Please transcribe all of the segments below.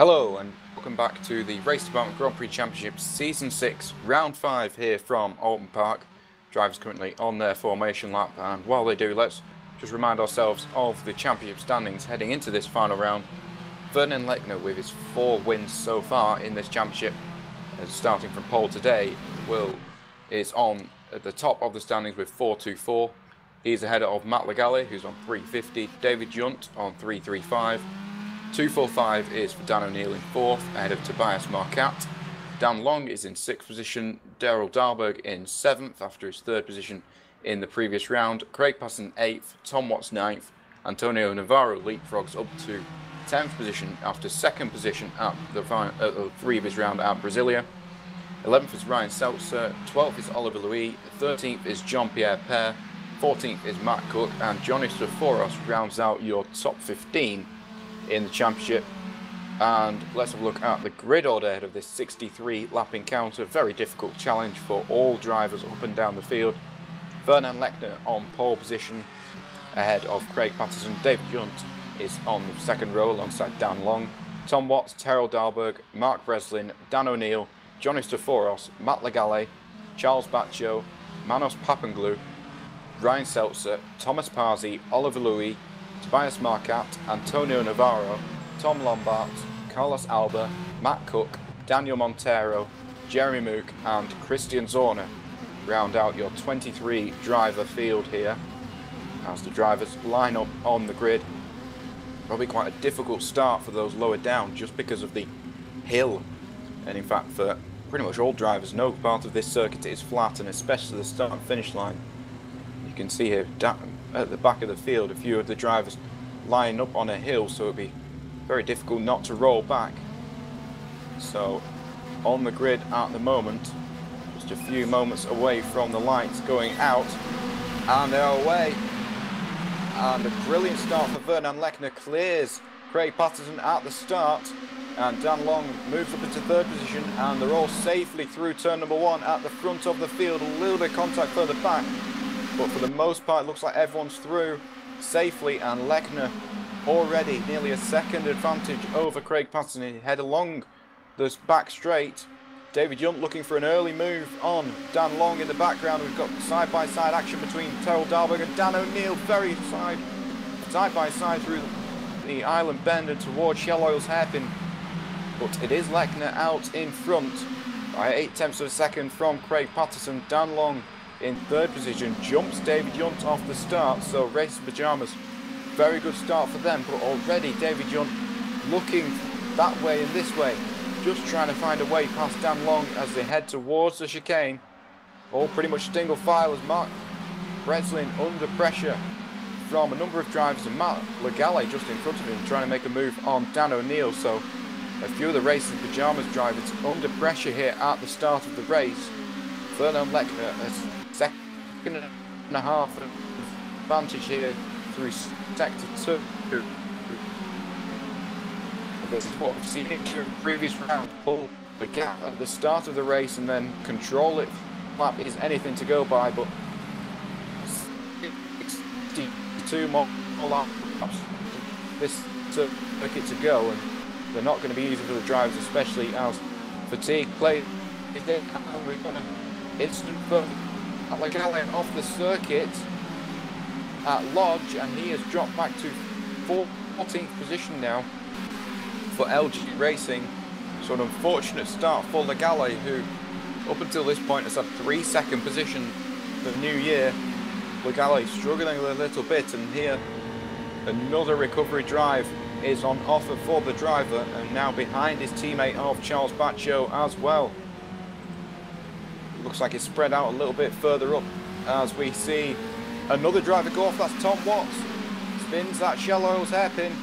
Hello and welcome back to the Race Department Grand Prix Championship Season 6, Round 5 here from Oulton Park. Drivers currently on their formation lap, and while they do, let's just remind ourselves of the championship standings heading into this final round. Vernon Lechner, with his 4 wins so far in this championship, starting from pole today, is on at the top of the standings with 424. He's ahead of Matt Legale, who's on 350, David Junt on 335. 245 is for Dan O'Neill in 4th, ahead of Tobias Marquardt. Dan Long is in 6th position, Daryl Dahlberg in 7th after his 3rd position in the previous round, Craig Patterson 8th, Tom Watts 9th, Antonio Navarro leapfrogs up to 10th position after 2nd position at the previous round at Brasilia. 11th is Ryan Seltzer, 12th is Oliver Louis, 13th is Jean-Pierre Pere, 14th is Matt Cook, and Johnny Staforos rounds out your top 15 in the championship. And let's have a look at the grid order ahead of this 63 lap encounter. Very difficult challenge for all drivers up and down the field. Vernon Lechner on pole position ahead of Craig Patterson. David Junt is on the 2nd row alongside Dan Long. Tom Watts, Terrell Dahlberg, Mark Breslin, Dan O'Neill, Johnny Staforos, Matt Legale, Charles Baccio, Manos Papanglu, Ryan Seltzer, Thomas Parsi, Oliver Louis, Tobias Marquardt, Antonio Navarro, Tom Lombard, Carlos Alba, Matt Cook, Daniel Montero, Jeremy Mook and Christian Zorner round out your 23 driver field here as the drivers line up on the grid. Probably quite a difficult start for those lower down just because of the hill, and in fact for pretty much all drivers no part of this circuit is flat, and especially the start and finish line. You can see here at the back of the field a few of the drivers lining up on a hill, so it'll be very difficult not to roll back. So on the grid at the moment, just a few moments away from the lights going out, and they're away. And a brilliant start for Vernon Lechner clears Craig Patterson at the start, and Dan Long moves up into 3rd position, and they're all safely through turn number 1 at the front of the field. A little bit of contact further back, but for the most part it looks like everyone's through safely, and Lechner already nearly a 2nd advantage over Craig Patterson. He head along this back straight. David Junt looking for an early move on Dan Long in the background. We've got side-by-side action between Terrell Dahlberg and Dan O'Neill, very side-by-side through the island bend and towards Shell Oil's hairpin. But it is Lechner out in front by 8/10 of a second from Craig Patterson. Dan Long in 3rd position jumps David Junt off the start, so race pajamas, very good start for them. But already David Junt looking that way and this way, just trying to find a way past Dan Long as they head towards the chicane. All pretty much single file as Mark Breslin under pressure from a number of drivers, and Matt Legale just in front of him trying to make a move on Dan O'Neill. So a few of the racing pajamas drivers under pressure here at the start of the race. Vernon Lechner has 2.5 advantage here through sector 2. This is what we've seen in the previous round. Pull the gap at the start of the race and then control it. Lap is anything to go by, but 62 more laps this circuit to go, and they're not going to be easy for the drivers, especially as fatigue plays. We've got an instant for Legale off the circuit at Lodge, and he has dropped back to 14th position now for LG Racing. So an unfortunate start for Legale, who up until this point has had 3 second position for the new year. Legale struggling a little bit, and here another recovery drive is on offer for the driver, and now behind his teammate of Charles Baccio as well. Looks like it's spread out a little bit further up as we see another driver go off. That's Tom Watts. Spins that Shell Oil's hairpin.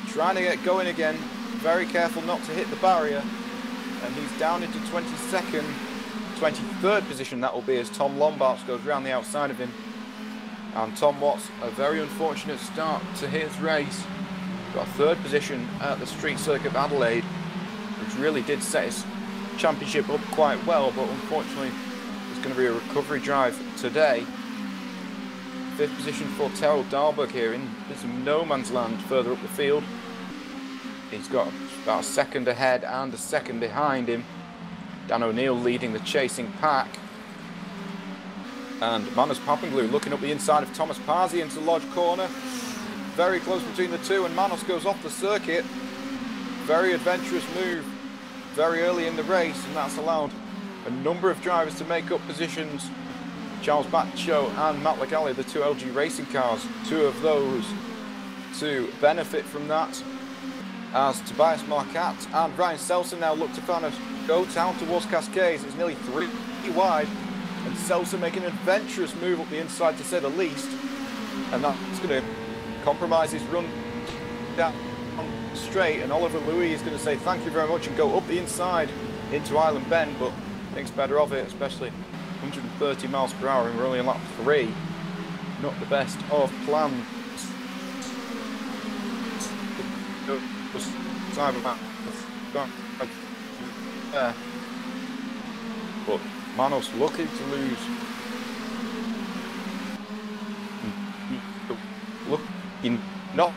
Trying to get going again. Very careful not to hit the barrier. And he's down into 22nd, 23rd position that will be, as Tom Lombard goes round the outside of him. And Tom Watts, a very unfortunate start to his race. Got 3rd position at the street circuit of Adelaide, which really did set his championship up quite well, but unfortunately there's going to be a recovery drive today. 5th position for Terrell Dahlberg here in this no man's land further up the field. He's got about a second ahead and a second behind him. Dan O'Neill leading the chasing pack. And Manos Papanglu looking up the inside of Thomas Parsi into Lodge Corner. Very close between the two, and Manos goes off the circuit. Very adventurous move very early in the race, and that's allowed a number of drivers to make up positions. Charles Baccio and Matt Legale, the two LG racing cars, two of those to benefit from that, as Tobias Marquardt and Ryan Selson now look to kind of go down towards Cascades. It's nearly 3 wide, and Selson making an adventurous move up the inside, to say the least, and that's going to compromise his run down straight, and Oliver Louis is going to say thank you very much and go up the inside into Island Bend, but thinks better of it, especially 130 miles per hour and we're only on lap 3. Not the best of plans. But Manos looking to lose. Looking not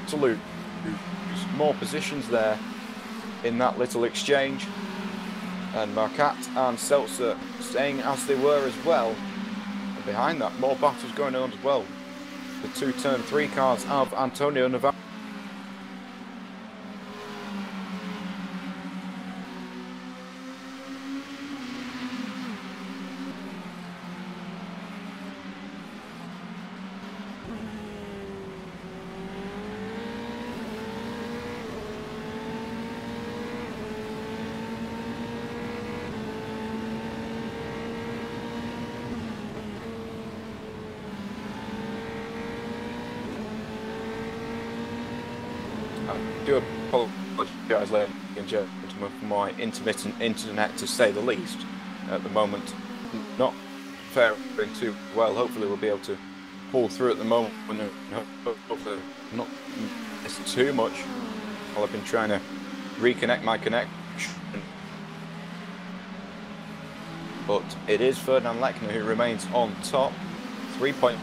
to lose more positions there in that little exchange. And Marquardt and Seltzer staying as they were as well. And behind that, more battles going on as well. The two turn 3 cars of Antonio Navarro. I do apologise, ladies and gentlemen, for my intermittent internet, to say the least. At the moment, not faring too well. Hopefully we'll be able to pull through at the moment and hopefully not miss too much while I've been trying to reconnect my connection. But it is Ferdinand Lechner who remains on top. 3 point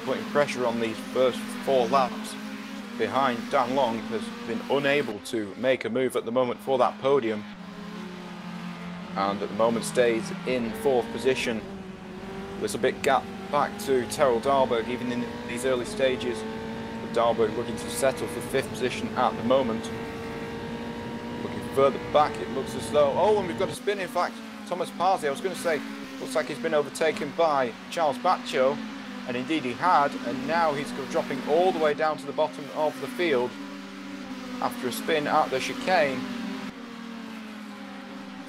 putting pressure on these first 4 laps. Behind, Dan Long has been unable to make a move at the moment for that podium, and at the moment stays in 4th position. Little bit gap back to Terrell Dahlberg even in these early stages, but Dahlberg looking to settle for 5th position at the moment. Looking further back, it looks as though, oh, and we've got a spin. In fact, Thomas Parsi, I was going to say, looks like he's been overtaken by Charles Baccio. And indeed he had, and now he's dropping all the way down to the bottom of the field after a spin at the chicane.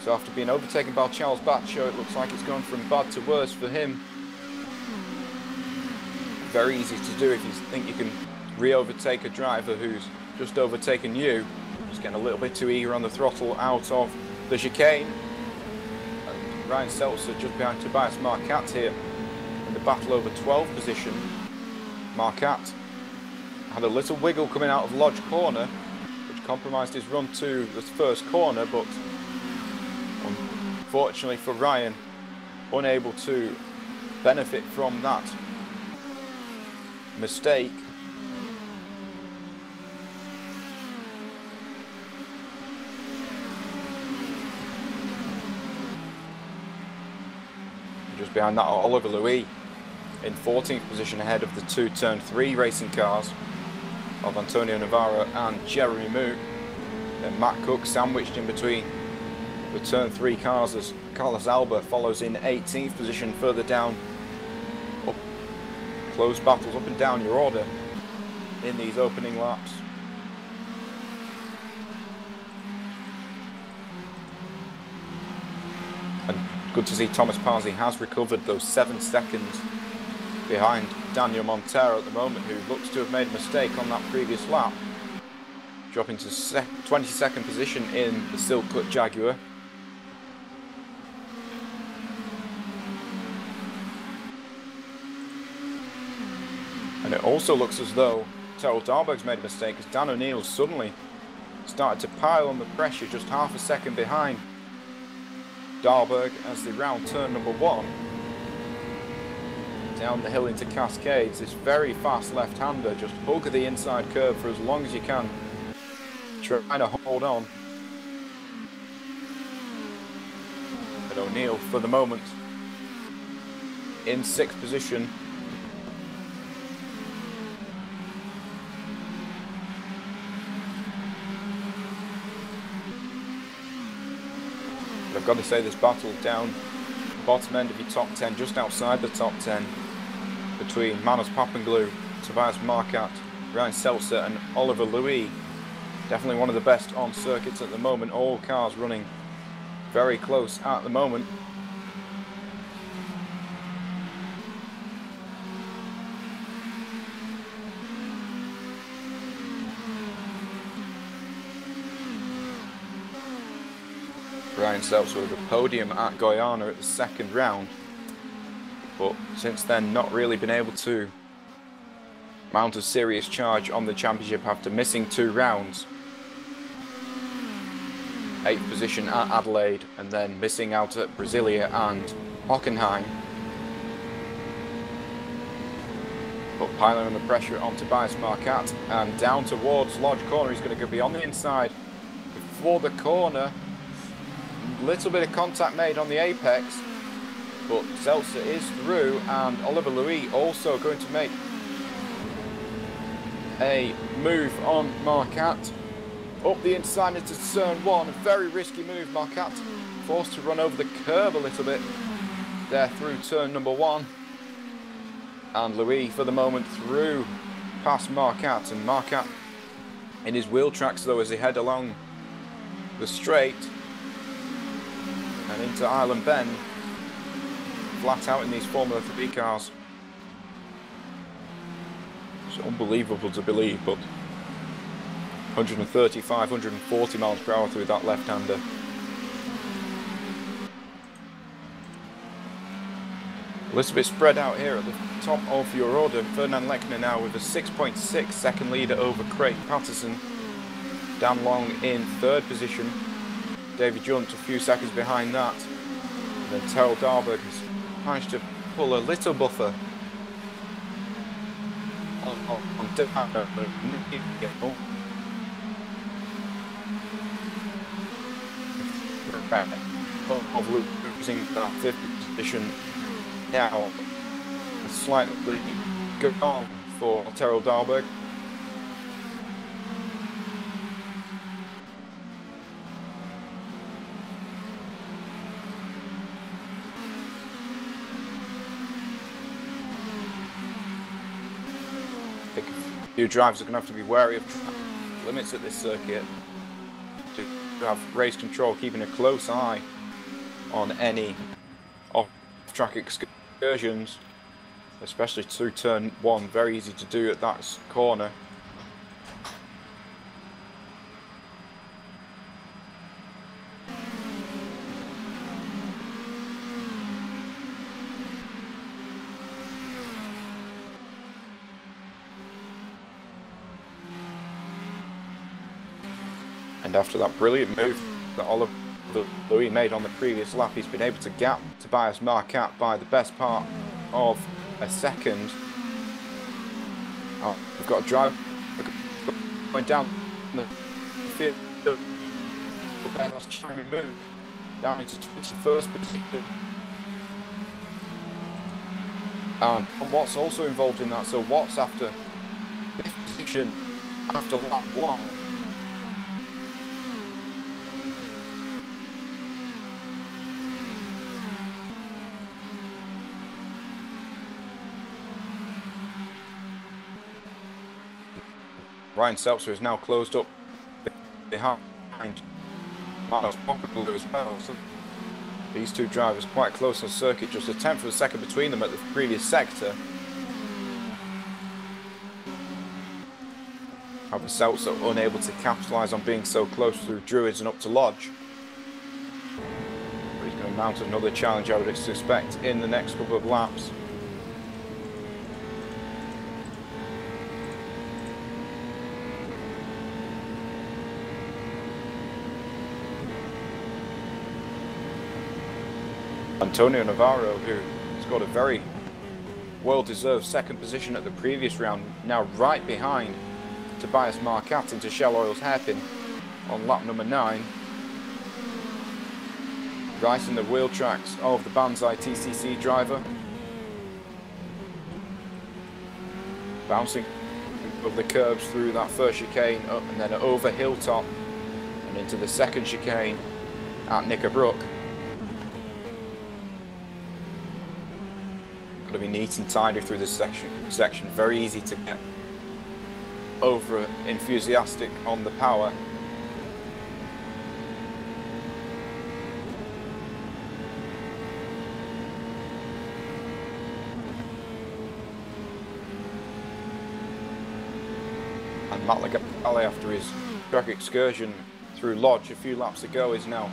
So after being overtaken by Charles Baccio, it looks like it's gone from bad to worse for him. Very easy to do if you think you can re-overtake a driver who's just overtaken you. Just getting a little bit too eager on the throttle out of the chicane. And Ryan Seltzer just behind Tobias Marquardt here. In the battle over 12th position. Marquardt had a little wiggle coming out of Lodge Corner, which compromised his run to the first corner, but unfortunately for Ryan, unable to benefit from that mistake. Just behind that, Oliver Louis in 14th position ahead of the two turn 3 racing cars of Antonio Navarro and Jeremy Moot. Then Matt Cook sandwiched in between the turn 3 cars as Carlos Alba follows in 18th position further down. Up, close battles up and down your order in these opening laps. And good to see Thomas Parsi has recovered those 7 seconds behind Daniel Montero at the moment, who looks to have made a mistake on that previous lap, dropping to 22nd position in the Silk Cut Jaguar. And it also looks as though Terrell Dahlberg's made a mistake, as Dan O'Neill suddenly started to pile on the pressure, just half a second behind Dahlberg as they round turn number 1 down the hill into Cascades. This very fast left-hander, just hug the inside curve for as long as you can, trying to hold on. But O'Neill, for the moment, in 6th position. But I've got to say, this battle down the bottom end of your top 10, just outside the top 10, between Manos Papanglou, Tobias Marquardt, Ryan Seltzer and Oliver Louis. Definitely one of the best on circuits at the moment. All cars running very close at the moment. Ryan Seltzer with a podium at Guyana at the 2nd round, but since then not really been able to mount a serious charge on the championship after missing 2 rounds. 8th position at Adelaide and then missing out at Brasilia and Hockenheim. But piling on the pressure on Tobias Marquardt and down towards Lodge Corner. He's going to be on the inside before the corner. Little bit of contact made on the apex, but Seltzer is through, and Oliver Louis also going to make a move on Marquardt up the inside into turn 1. A very risky move. Marquardt forced to run over the curb a little bit there through turn number 1, and Louis for the moment through past Marquardt, and Marquardt in his wheel tracks though as they head along the straight and into Island Bend, flat out in these Formula 3 cars. It's unbelievable to believe, but 135, 140 miles per hour through that left-hander. A little bit spread out here at the top of your order. Ferdinand Lechner now with a 6.6 second leader over Craig Patterson. Dan Long in 3rd position. David Junt a few seconds behind that. And then Terrell Darberg has managed to pull a little buffer of losing that 5th position now. Slightly good on for Terrell Darberg. Few drivers are going to have to be wary of limits at this circuit to have race control, keeping a close eye on any off-track excursions, especially through turn 1. Very easy to do at that corner. And after that brilliant move that Oliver Louis made on the previous lap, he's been able to gap Tobias Marquardt by the best part of a second. Oh, we've got a drive going down the field. Last time move down into 21st position. And Watts also involved in that. So Watts after 5th position after lap 1. Ryan Seltzer is now closed up behind Manos Papanglou as well. So these two drivers quite close on circuit, just a 1/10 of a second between them at the previous sector. However, Seltzer unable to capitalise on being so close through Druids and up to Lodge. But he's going to mount another challenge, I would suspect, in the next couple of laps. Antonio Navarro, who scored a very well-deserved 2nd position at the previous round, now right behind Tobias Marquardt into Shell Oil's hairpin. on lap number 9. Right in the wheel tracks of the Banzai TCC driver. Bouncing over the curbs through that first chicane, up and then over Hilltop and into the second chicane at Knickerbrook. Got to be neat and tidy through this section. Very easy to get over enthusiastic on the power. And Matt Legale, after his track excursion through Lodge a few laps ago, is now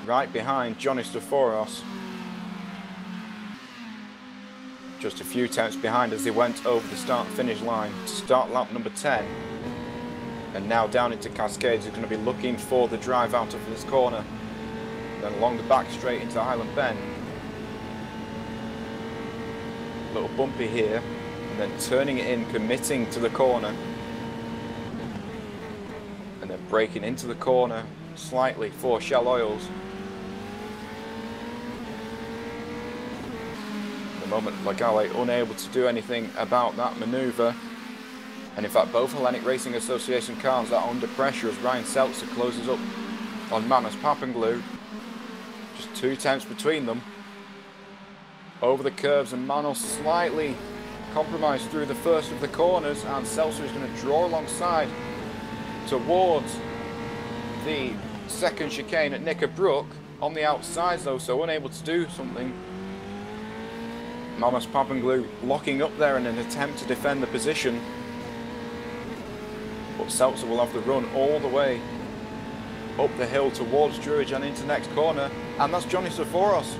right behind Johnny Staforos. Just a few tenths behind as they went over the start-finish line to start lap number 10. And now down into Cascades, is going to be looking for the drive out of this corner. Then along the back straight into Highland Bend. A little bumpy here, and then turning it in, committing to the corner. And then braking into the corner slightly for Shell Oils. At the moment, Legale unable to do anything about that manoeuvre. And in fact, both Hellenic Racing Association cars are under pressure as Ryan Seltzer closes up on Manos Papanglu. Just 2 tenths between them. Over the curves, and Manos slightly compromised through the first of the corners, and Seltzer is going to draw alongside towards the second chicane at Knickerbrook on the outside though, so unable to do something. Manos Papanglu locking up there in an attempt to defend the position. But Seltzer will have the run all the way up the hill towards Druridge and into next corner. And that's Johnny Staforos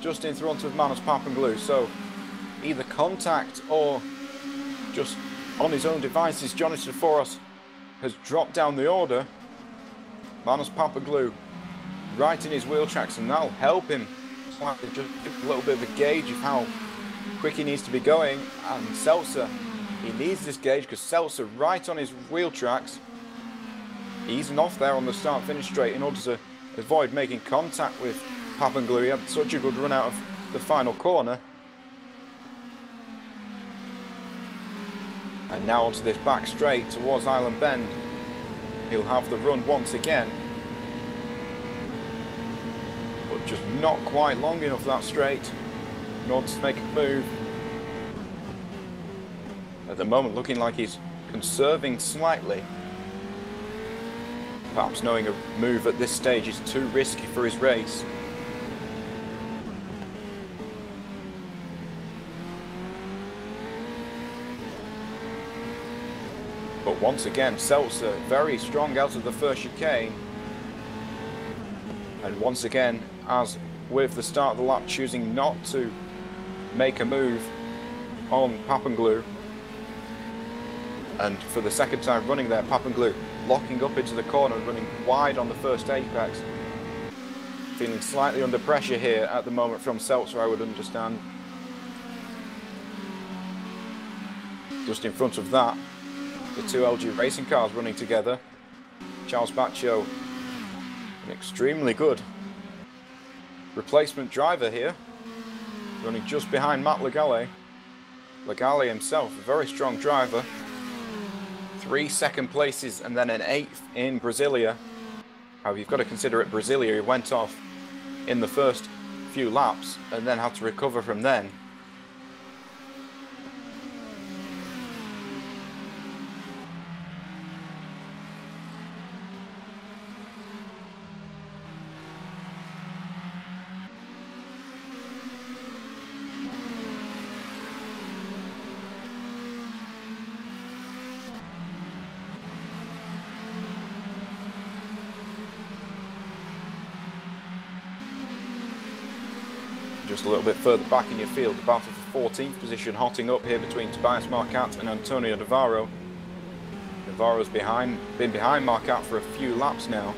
just in front of Manos Papanglu. So either contact or just on his own devices, Johnny Staforos has dropped down the order. Manos Papanglu right in his wheel tracks, and that'll help him slightly, just give a little bit of a gauge of how quick he needs to be going. And Seltzer, he needs this gauge because Seltzer right on his wheel tracks, easing off there on the start-finish straight in order to avoid making contact with Papanglu. He had such a good run out of the final corner. And now onto this back straight towards Island Bend. He'll have the run once again. But just not quite long enough that straight in order to make a move. At the moment looking like he's conserving slightly. Perhaps knowing a move at this stage is too risky for his race. But once again, Seltzer very strong out of the first chicane. And once again, as with the start of the lap, choosing not to make a move on Papanglu. And for the second time running there, Papanglu locking up into the corner and running wide on the first apex. Feeling slightly under pressure here at the moment from Seltzer, I would understand. Just in front of that, the two LG racing cars running together. Charles Baccio, an extremely good replacement driver here, running just behind Matt Legale. Legale himself, a very strong driver. 3 second places and then an 8th in Brasilia. However, you've got to consider it Brasilia, he went off in the first few laps and then had to recover from then. Just a little bit further back in your field, the battle for 14th position hotting up here between Tobias Marquardt and Antonio Navarro. Navarro's been behind Marquardt for a few laps now.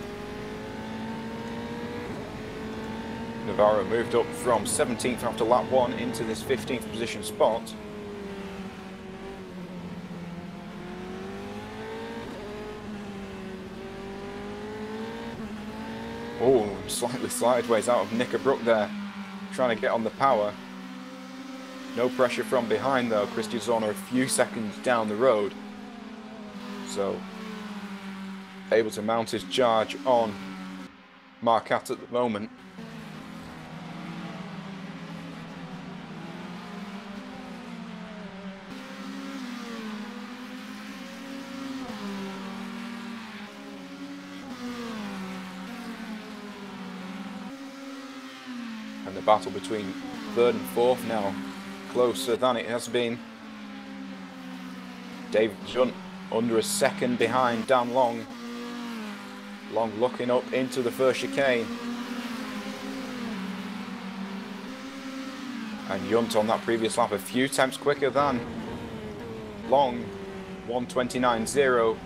Navarro moved up from 17th after lap 1 into this 15th position spot. Oh, slightly sideways out of Knickerbrook there, trying to get on the power. No pressure from behind though. Christian Zorner a few seconds down the road. So, able to mount his charge on Marquardt at the moment. And the battle between third and fourth now closer than it has been. David Junt under a second behind Dan Long. Long looking up into the first chicane. And Junt on that previous lap a few tenths quicker than Long. 1:29.0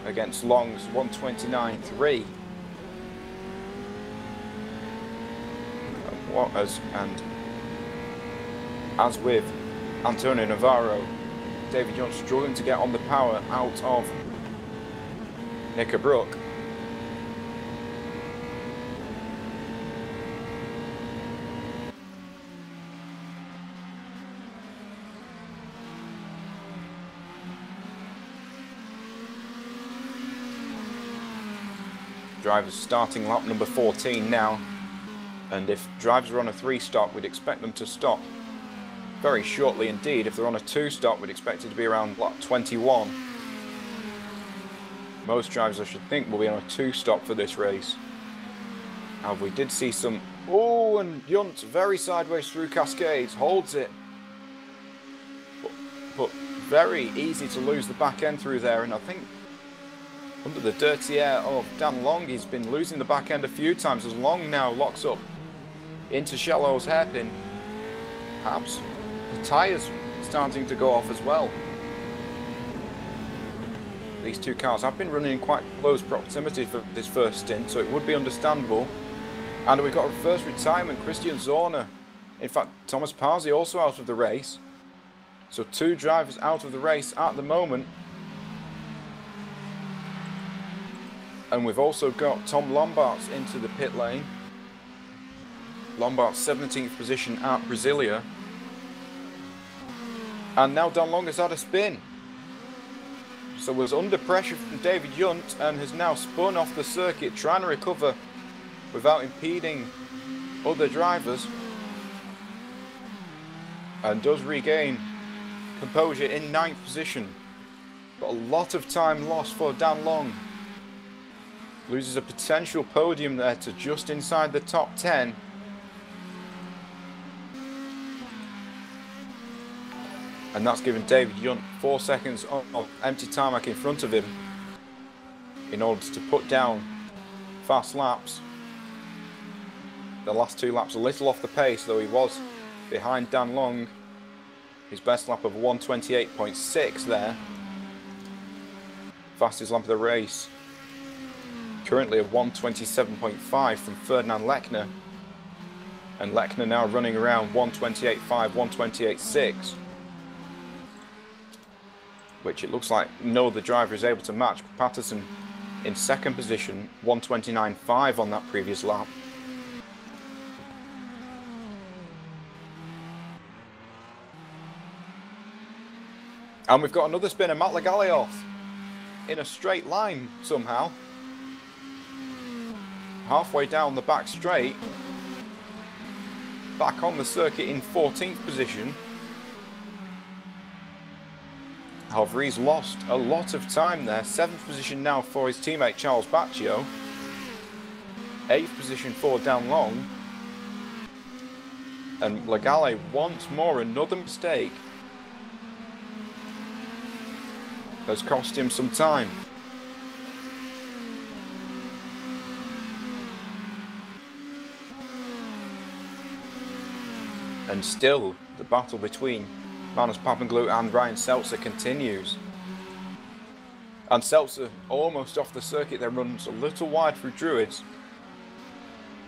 against Long's 1:29.3. As with Antonio Navarro, David Junt struggling to get on the power out of Knickerbrook. Drivers starting lap number 14 now. And if drivers are on a 3-stop, we'd expect them to stop very shortly indeed. If they're on a 2-stop, we'd expect it to be around lap 21. Most drivers, I should think, will be on a 2-stop for this race. And we did see some... Oh, and Junt very sideways through Cascades, holds it. But very easy to lose the back end through there, and I think under the dirty air of Dan Long, he's been losing the back end a few times as Long now locks up into Shallow's hairpin. Perhaps the tyres starting to go off as well. These two cars have been running in quite close proximity for this first stint, so it would be understandable. And we've got a first retirement, Christian Zorner. In fact, Thomas Parsi also out of the race. So 2 drivers out of the race at the moment. And we've also got Tom Lombards into the pit lane. Lombard's 17th position at Brasilia. And now Dan Long has had a spin. So was under pressure from David Junt and has now spun off the circuit, trying to recover without impeding other drivers. And does regain composure in 9th position. But a lot of time lost for Dan Long. Loses a potential podium there to just inside the top 10. And that's given David Junt 4 seconds of empty tarmac in front of him in order to put down fast laps. The last 2 laps a little off the pace, though he was behind Dan Long. His best lap of 1:28.6 there. Fastest lap of the race. Currently a 1:27.5 from Ferdinand Lechner. And Lechner now running around 1:28.5, 1:28.6. Which it looks like no other driver is able to match. Patterson in 2nd position, 1:29.5 on that previous lap. And we've got another spinner, Matt Legale off in a straight line somehow. Halfway down the back straight. Back on the circuit in 14th position. However, he's lost a lot of time there. 7th position now for his teammate Charles Baccio. 8th position for Dan Long. And Legale once more, another mistake has cost him some time. And still, the battle between Magnus Pappenglou and Ryan Seltzer continues. And Seltzer almost off the circuit there, runs a little wide through Druids.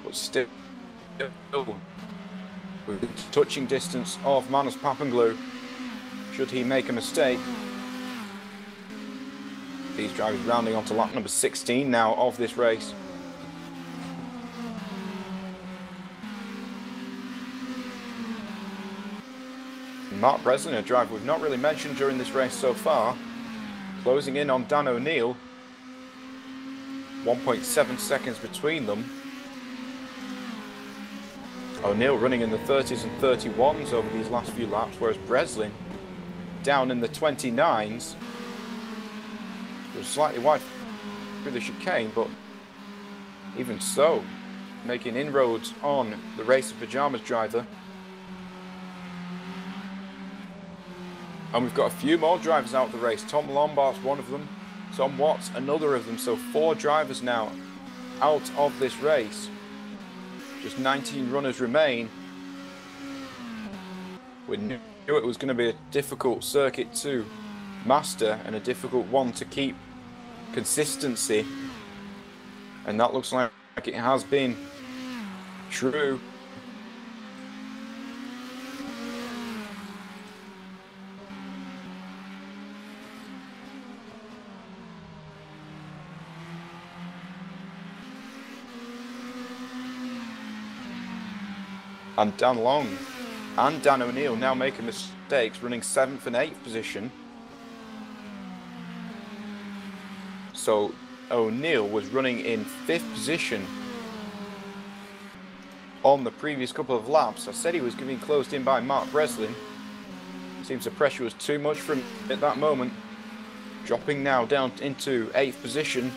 But still within touching distance of Magnus Pappenglou, should he make a mistake. These drivers rounding onto lap number 16 now of this race. Mark Breslin, a driver we've not really mentioned during this race so far, closing in on Dan O'Neill. 1.7 seconds between them. O'Neill running in the 30s and 31s over these last few laps, whereas Breslin down in the 29s. It was slightly wide through the chicane, but even so, making inroads on the Race of Pajamas driver. And we've got a few more drivers out of the race. Tom Lombart's one of them. Tom Watts, another of them. So 4 drivers now out of this race. Just 19 runners remain. We knew it was going to be a difficult circuit to master and a difficult one to keep consistency. And that looks like it has been true. And Dan Long and Dan O'Neill now making mistakes, running 7th and 8th position. So O'Neill was running in 5th position on the previous couple of laps. I said he was getting closed in by Mark Breslin. Seems the pressure was too much for him at that moment. Dropping now down into 8th position.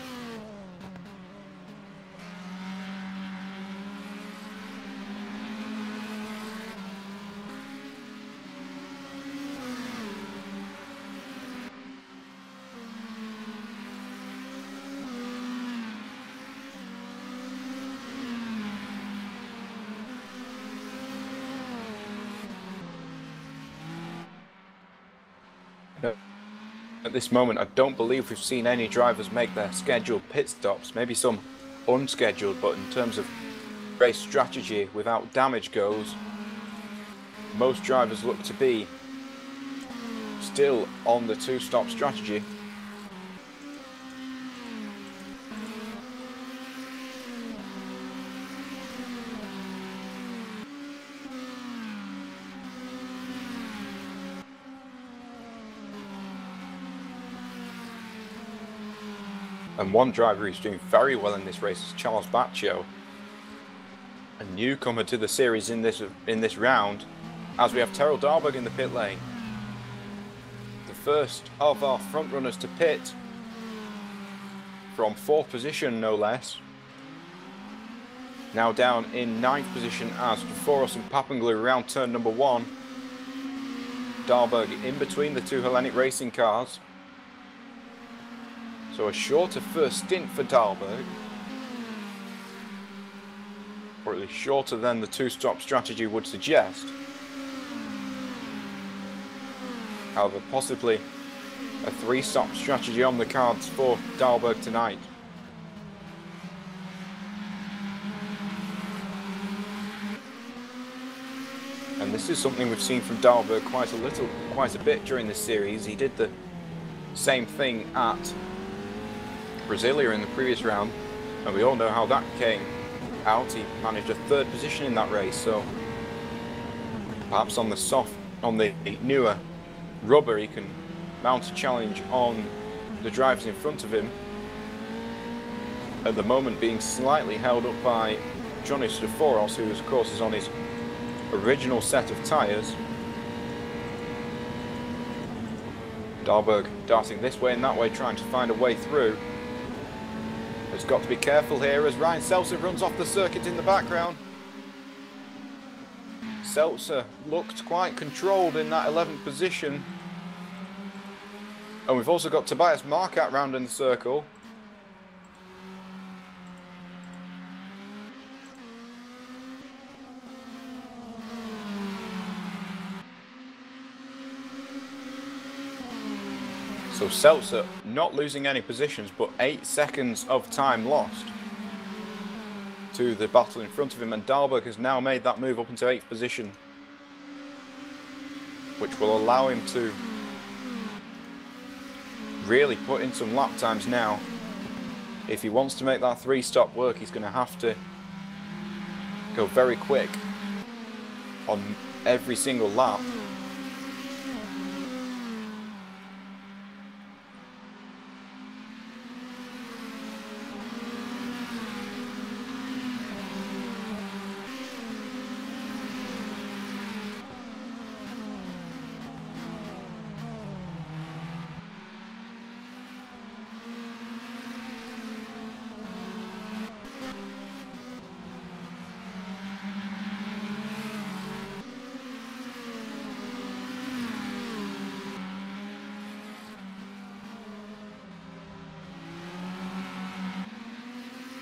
At this moment, I don't believe we've seen any drivers make their scheduled pit stops. Maybe some unscheduled, but in terms of race strategy, without damage goes, most drivers look to be still on the 2-stop strategy. And one driver who's doing very well in this race is Charles Baccio, a newcomer to the series in this round, as we have Terrell Darberg in the pit lane. The first of our front runners to pit from 4th position, no less. Now down in 9th position as Foros and Papanglu around turn number 1. Darberg in between the 2 Hellenic Racing cars. So a shorter first stint for Dahlberg, or at least shorter than the 2-stop strategy would suggest. However, possibly a 3-stop strategy on the cards for Dahlberg tonight. And this is something we've seen from Dahlberg quite a bit during this series. He did the same thing at Brasilia in the previous round, and we all know how that came out. He managed a 3rd position in that race, so perhaps on the newer rubber he can mount a challenge on the drivers in front of him. At the moment being slightly held up by Johnny Steforos, who of course is on his original set of tyres. Dahlberg darting this way and that way, trying to find a way through. Has got to be careful here as Ryan Seltzer runs off the circuit in the background. Seltzer looked quite controlled in that 11th position. And we've also got Tobias Marquardt round in the circle. So Seltzer not losing any positions, but 8 seconds of time lost to the battle in front of him, and Dahlberg has now made that move up into 8th position, which will allow him to really put in some lap times now. If he wants to make that 3-stop work, he's going to have to go very quick on every single lap.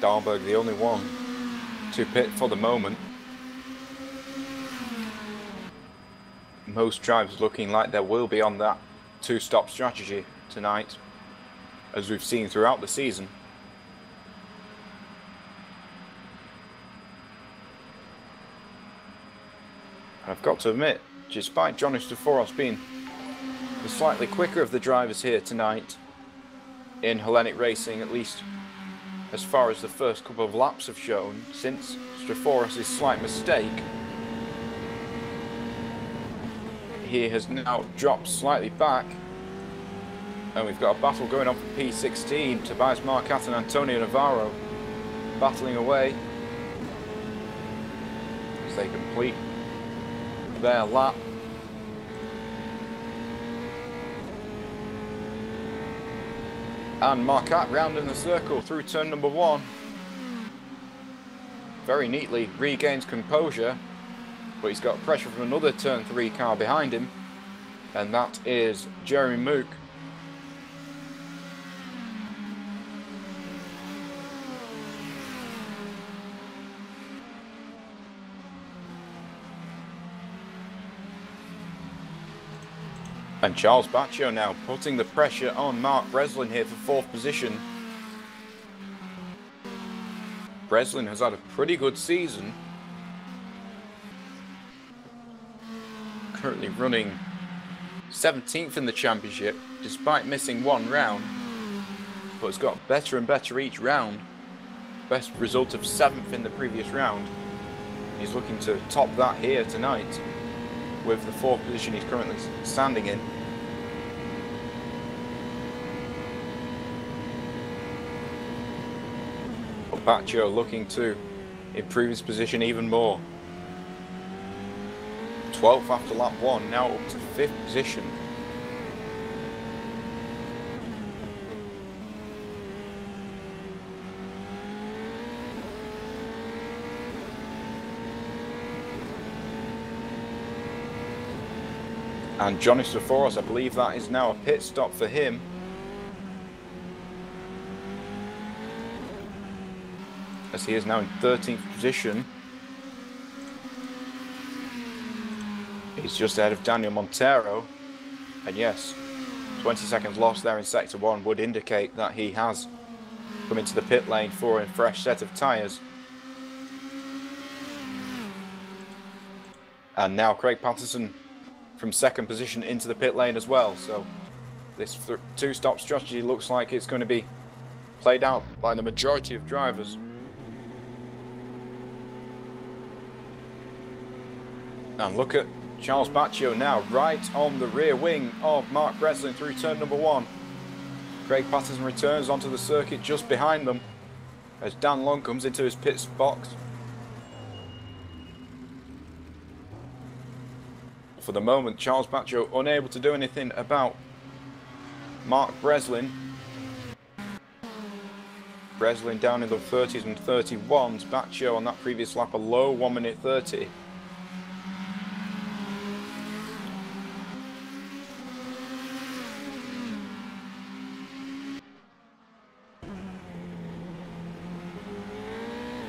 Dahlberg, the only one to pit for the moment. Most drivers looking like they will be on that two-stop strategy tonight, as we've seen throughout the season. I've got to admit, despite Johnny Staforos being the slightly quicker of the drivers here tonight in Hellenic Racing, at least as far as the first couple of laps have shown, since Staforos' slight mistake, he has now dropped slightly back, and we've got a battle going on for P16. Tobias Marcat and Antonio Navarro battling away as they complete their lap. And Marcat rounding the circle through turn number 1. Very neatly regains composure, but he's got pressure from another turn 3 car behind him, and that is Jeremy Mook. And Charles Baccio now putting the pressure on Mark Breslin here for 4th position. Breslin has had a pretty good season. Currently running 17th in the championship despite missing 1 round, but has got better and better each round. Best result of 7th in the previous round. He's looking to top that here tonight with the 4th position he's currently standing in. But Baccio looking to improve his position even more. 12th after lap 1, now up to 5th position. And Johnny Staforos, I believe that is now a pit stop for him. As he is now in 13th position. He's just ahead of Daniel Montero. And yes, 20 seconds lost there in Sector 1 would indicate that he has come into the pit lane for a fresh set of tyres. And now Craig Patterson from 2nd position into the pit lane as well. So this two-stop strategy looks like it's going to be played out by the majority of drivers. And look at Charles Baccio now, right on the rear wing of Mark Breslin through turn number 1. Craig Patterson returns onto the circuit just behind them as Dan Long comes into his pit box. For the moment, Charles Baccio unable to do anything about Mark Breslin. Breslin down in the 30s and 31s. Baccio on that previous lap a low 1 minute 30.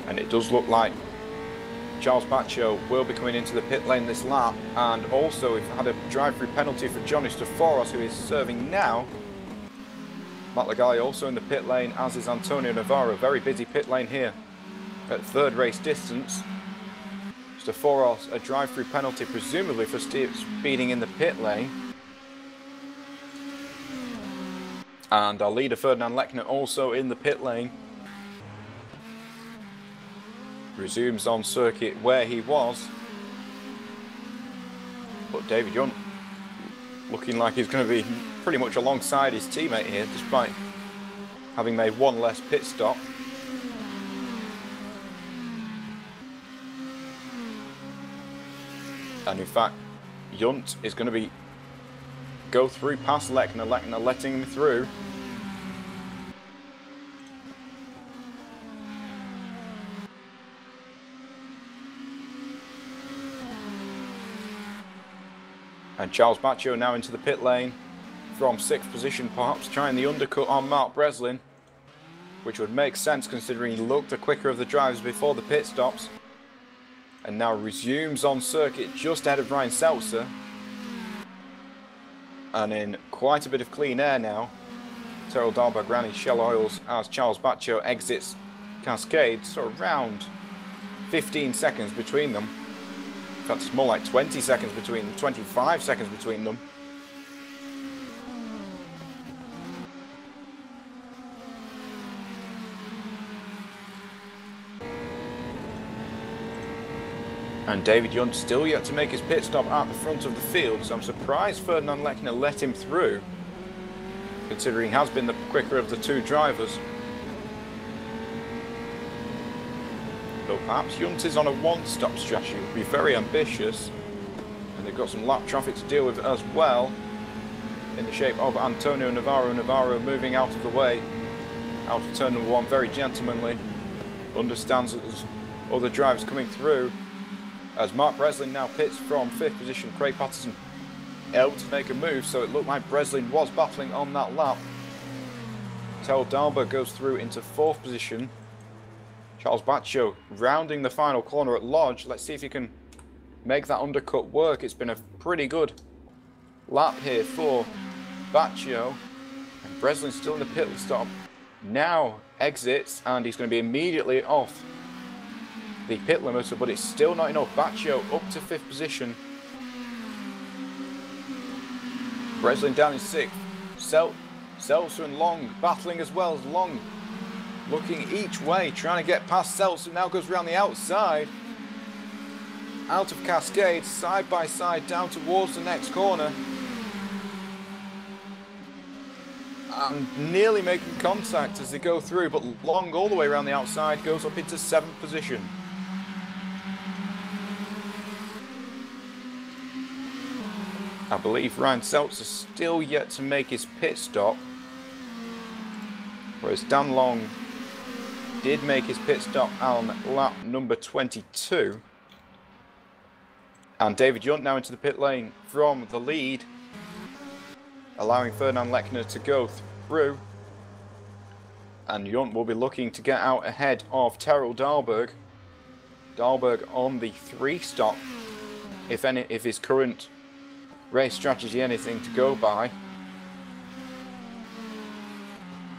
And it does look like Charles Baccio will be coming into the pit lane this lap, and also we've had a drive-through penalty for Johnny Staforos, who is serving now. Matt Lagali also in the pit lane, as is Antonio Navarro. Very busy pit lane here at 3rd race distance. Staforos, a drive-through penalty presumably for speeding in the pit lane. And our leader Ferdinand Lechner also in the pit lane. Resumes on circuit where he was, but David Young looking like he's going to be pretty much alongside his teammate here, despite having made 1 less pit stop. And in fact, Yunt is going to go through past Lechner letting him through. And Charles Baccio now into the pit lane from 6th position, perhaps trying the undercut on Mark Breslin. which would make sense considering he looked the quicker of the drivers before the pit stops. And now resumes on circuit just ahead of Ryan Seltzer. And in quite a bit of clean air now. Terrell Dahlberg ran his shell oils as Charles Baccio exits Cascade, so around 15 seconds between them. In fact, it's more like 20 seconds between them, 25 seconds between them. And David Yunt still yet to make his pit stop at the front of the field, so I'm surprised Ferdinand Lechner let him through, considering he has been the quicker of the two drivers. Though perhaps Yunt is on a one-stop strategy, it would be very ambitious. And they've got some lap traffic to deal with as well, in the shape of Antonio Navarro. Navarro moving out of the way, out of turn number 1, very gentlemanly. Understands that there's other drivers coming through. As Mark Breslin now pits from 5th position, Craig Patterson able to make a move, so it looked like Breslin was battling on that lap. Terrell Dahlberg goes through into 4th position. Charles Baccio rounding the final corner at Lodge. Let's see if he can make that undercut work. It's been a pretty good lap here for Baccio. And Breslin still in the pit stop. Now exits, and he's going to be immediately off the pit limiter, but it's still not enough. Baccio up to 5th position. Breslin down in 6th. Seltzer and Long battling as well. As Long looking each way, trying to get past Seltzer. Now goes around the outside. Out of Cascade, side by side, down towards the next corner. And nearly making contact as they go through, but Long all the way around the outside goes up into 7th position. I believe Ryan Seltzer still yet to make his pit stop, whereas Dan Long did make his pit stop on lap number 22. And David Yunt now into the pit lane from the lead, allowing Ferdinand Lechner to go through. And Yunt will be looking to get out ahead of Terrell Dahlberg. Dahlberg on the 3 stop, if his current race strategy anything to go by.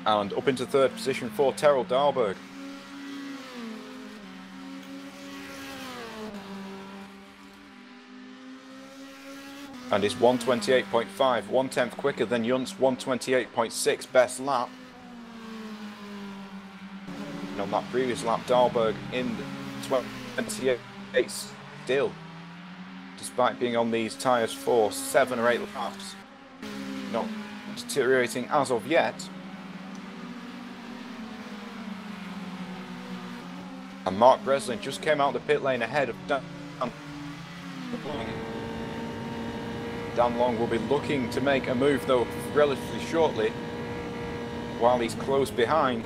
And up into 3rd position for Terrell Dahlberg. And is 128.5, 1/10 quicker than Yunt's 128.6 best lap. And on that previous lap, Dahlberg in 28 still, despite being on these tyres for 7 or 8 laps. Not deteriorating as of yet. And Mark Breslin just came out the pit lane ahead of Dan Long. Dan Long will be looking to make a move though relatively shortly, while he's close behind.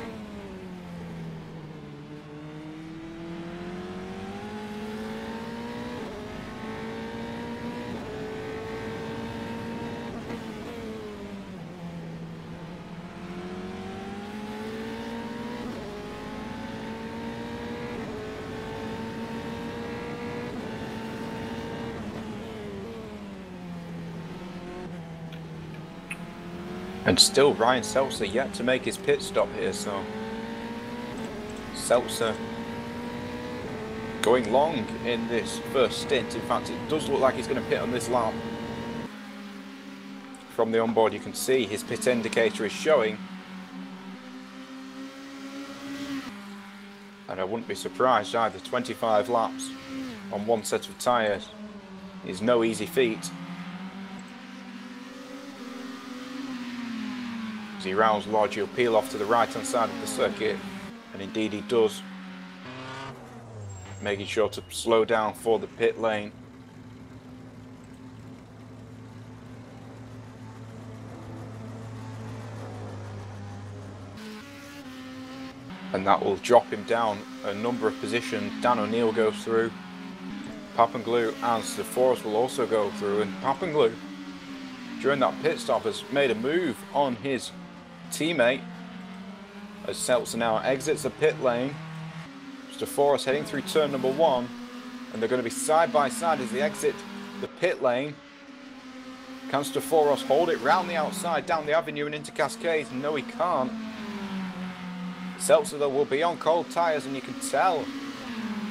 And still Ryan Seltzer yet to make his pit stop here, so Seltzer going long in this first stint. In fact, it does look like he's going to pit on this lap. From the onboard you can see his pit indicator is showing. And I wouldn't be surprised either. 25 laps on one set of tyres is no easy feat. As he rounds Lodge, he'll peel off to the right hand side of the circuit, and indeed he does, making sure to slow down for the pit lane. And that will drop him down a number of positions. Dan O'Neill goes through, Papanglu and Seforus will also go through, and Papanglu during that pit stop has made a move on his teammate as Seltzer now exits the pit lane. Staforos heading through turn number 1, and they're going to be side by side as they exit the pit lane. Can Staforos hold it round the outside, down the avenue and into Cascades? No, he can't. Seltzer though will be on cold tyres, and you can tell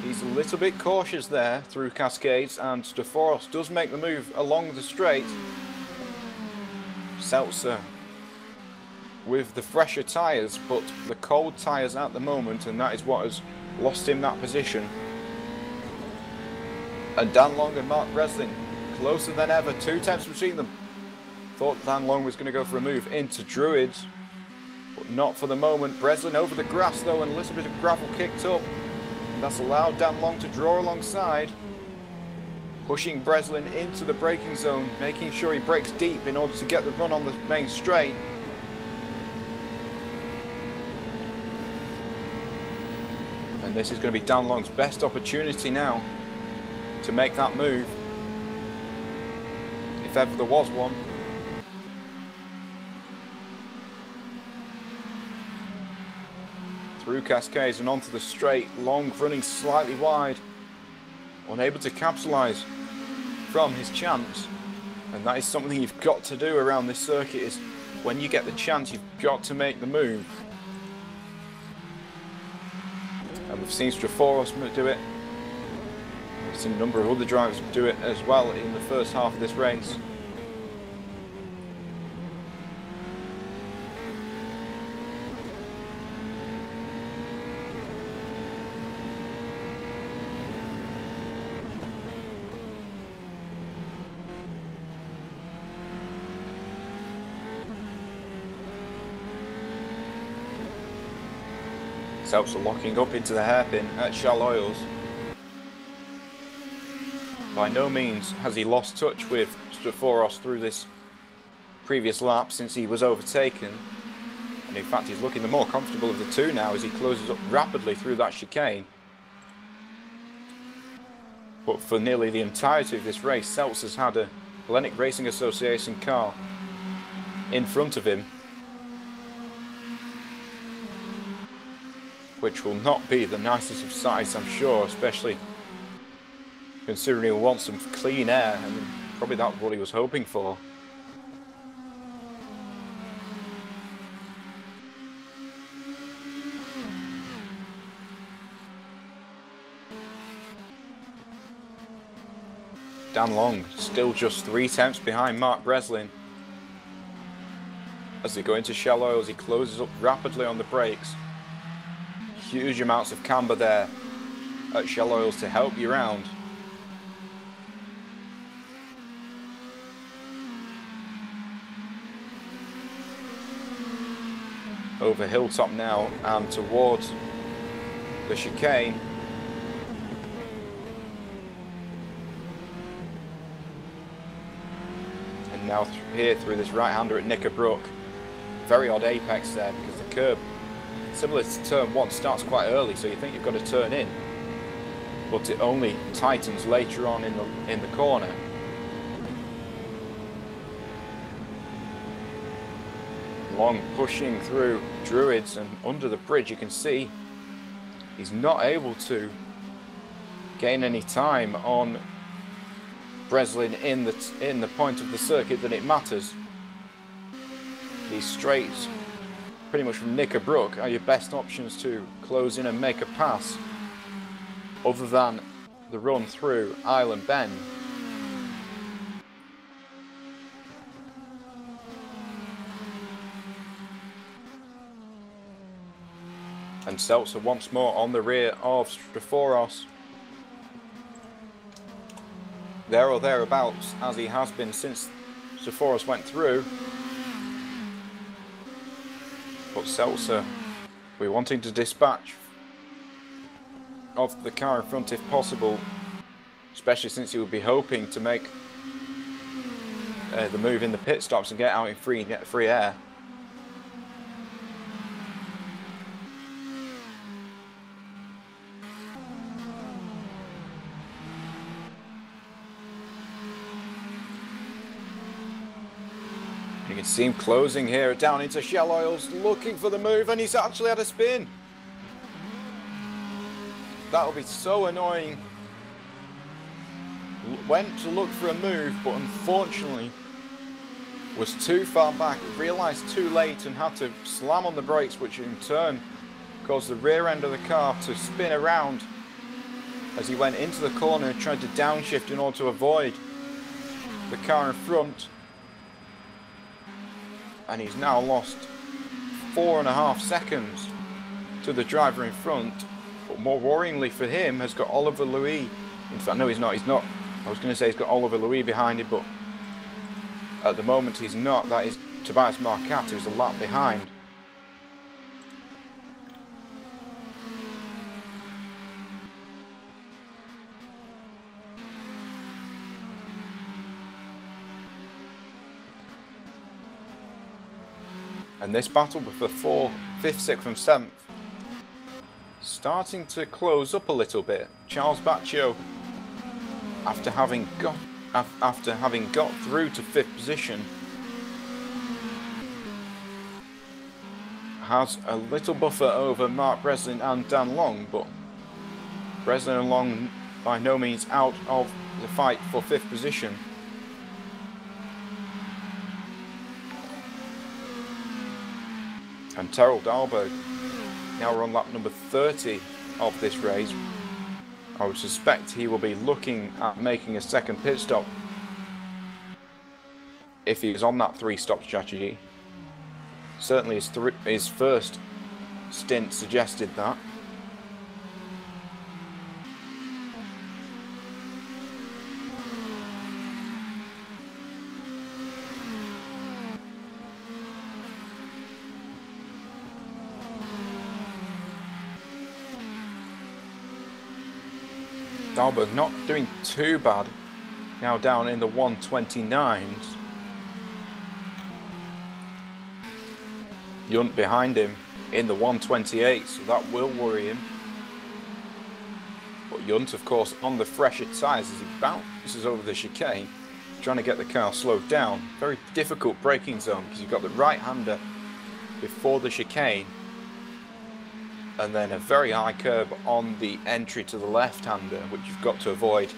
he's a little bit cautious there through Cascades, and Staforos does make the move along the straight. Seltzer with the fresher tyres, but the cold tyres at the moment, and that is what has lost him that position. And Dan Long and Mark Breslin closer than ever, 2 tenths between them. Thought Dan Long was going to go for a move into Druids, but not for the moment. Breslin over the grass though, and a little bit of gravel kicked up, and that's allowed Dan Long to draw alongside, pushing Breslin into the braking zone, making sure he brakes deep in order to get the run on the main straight. And this is going to be Dan Long's best opportunity now to make that move, if ever there was one. Through Cascades and onto the straight. Long running slightly wide, unable to capitalise from his chance, and that is something you've got to do around this circuit. Is when you get the chance, you've got to make the move. And we've seen Staforos do it. We've seen a number of other drivers do it as well in the first half of this race. Seltzer locking up into the hairpin at Shell Oils. By no means has he lost touch with Staforos through this previous lap since he was overtaken. And in fact, he's looking the more comfortable of the two now as he closes up rapidly through that chicane. But for nearly the entirety of this race, Seltzer's had a Hellenic Racing Association car in front of him, which will not be the nicest of sights, I'm sure, especially considering he wants some clean air, and probably that's what he was hoping for. Dan Long still just 3 tenths behind Mark Breslin. As they go into Shell Oils, he closes up rapidly on the brakes. Huge amounts of camber there at Shell Oils to help you round. Over Hilltop now and towards the chicane. And now here through this right-hander at Knickerbrook. Very odd apex there because the curb, similar to turn 1, starts quite early, so you think you've got to turn in, but it only tightens later on in the corner. Long pushing through Druids, and under the bridge you can see he's not able to gain any time on Breslin in the point of the circuit that it matters. These straights pretty much from Knickerbrook are your best options to close in and make a pass, other than the run through Island Bend. And Seltzer once more on the rear of Staforos, there or thereabouts, as he has been since Staforos went through. But Seltzer, we're wanting to dispatch of the car in front if possible, especially since he would be hoping to make the move in the pit stops and get out in free air. You can see him closing here down into Shell Oils, looking for the move, and he's actually had a spin. That'll be so annoying. Went to look for a move, but unfortunately was too far back, realised too late and had to slam on the brakes, which in turn caused the rear end of the car to spin around as he went into the corner and tried to downshift in order to avoid the car in front. And he's now lost 4.5 seconds to the driver in front. But more worryingly for him, has got Oliver Louis. In fact, no, he's not. I was going to say he's got Oliver Louis behind him, but at the moment he's not. That is Tobias Marquardt, who's a lap behind. And this battle for 4th, 5th, 6th and 7th starting to close up a little bit. Charles Baccio, after having got through to 5th position, has a little buffer over Mark Breslin and Dan Long, but Breslin and Long by no means out of the fight for 5th position. And Terrell Dahlberg, now we're on lap number 30 of this race. I would suspect he will be looking at making a second pit stop if he is on that 3-stop strategy. Certainly his first stint suggested that. Dahlberg not doing too bad, now down in the 129s. Yunt behind him in the 128, so that will worry him. But Yunt, of course, on the fresher tyres as he bounces over the chicane, trying to get the car slowed down. Very difficult braking zone because you've got the right-hander before the chicane, and then a very high curb on the entry to the left-hander, which you've got to avoid.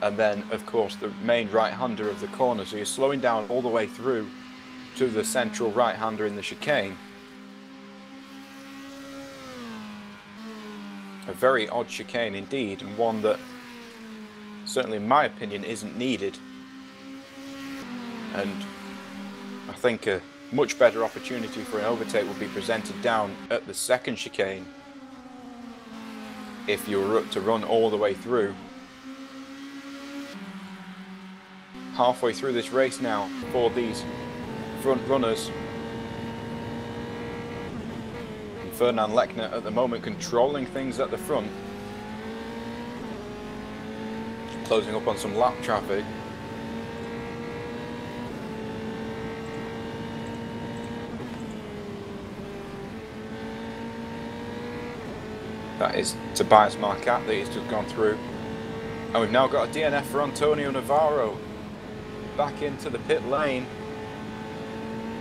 And then, of course, the main right-hander of the corner. So you're slowing down all the way through to the central right-hander in the chicane. A very odd chicane indeed, and one that, certainly in my opinion, isn't needed. And I think a much better opportunity for an overtake would be presented down at the second chicane if you were to run all the way through. Halfway through this race now for these front runners. And Ferdinand Lechner at the moment controlling things at the front, closing up on some lap traffic. That is Tobias Marquardt that he's just gone through. And we've now got a DNF for Antonio Navarro back into the pit lane.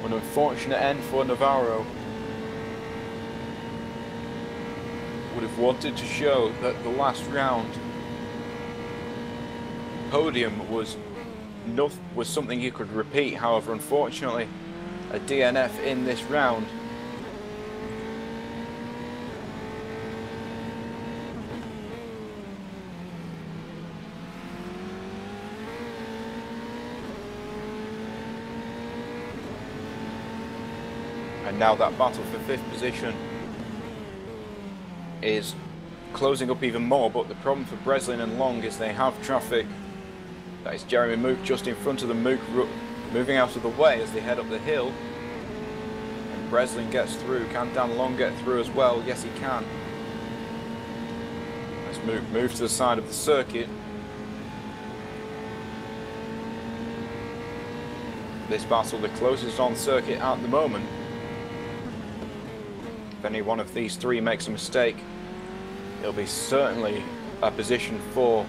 An unfortunate end for Navarro. Would have wanted to show that the last round podium was something you could repeat. However, unfortunately, a DNF in this round. And now that battle for 5th position is closing up even more, but the problem for Breslin and Long is they have traffic. That is Jeremy Mook just in front of them. Mook moving out of the way as they head up the hill. And Breslin gets through. Can Dan Long get through as well? Yes, he can. Let's move to the side of the circuit. This battle the closest on circuit at the moment. If any one of these three makes a mistake, it'll be certainly a position for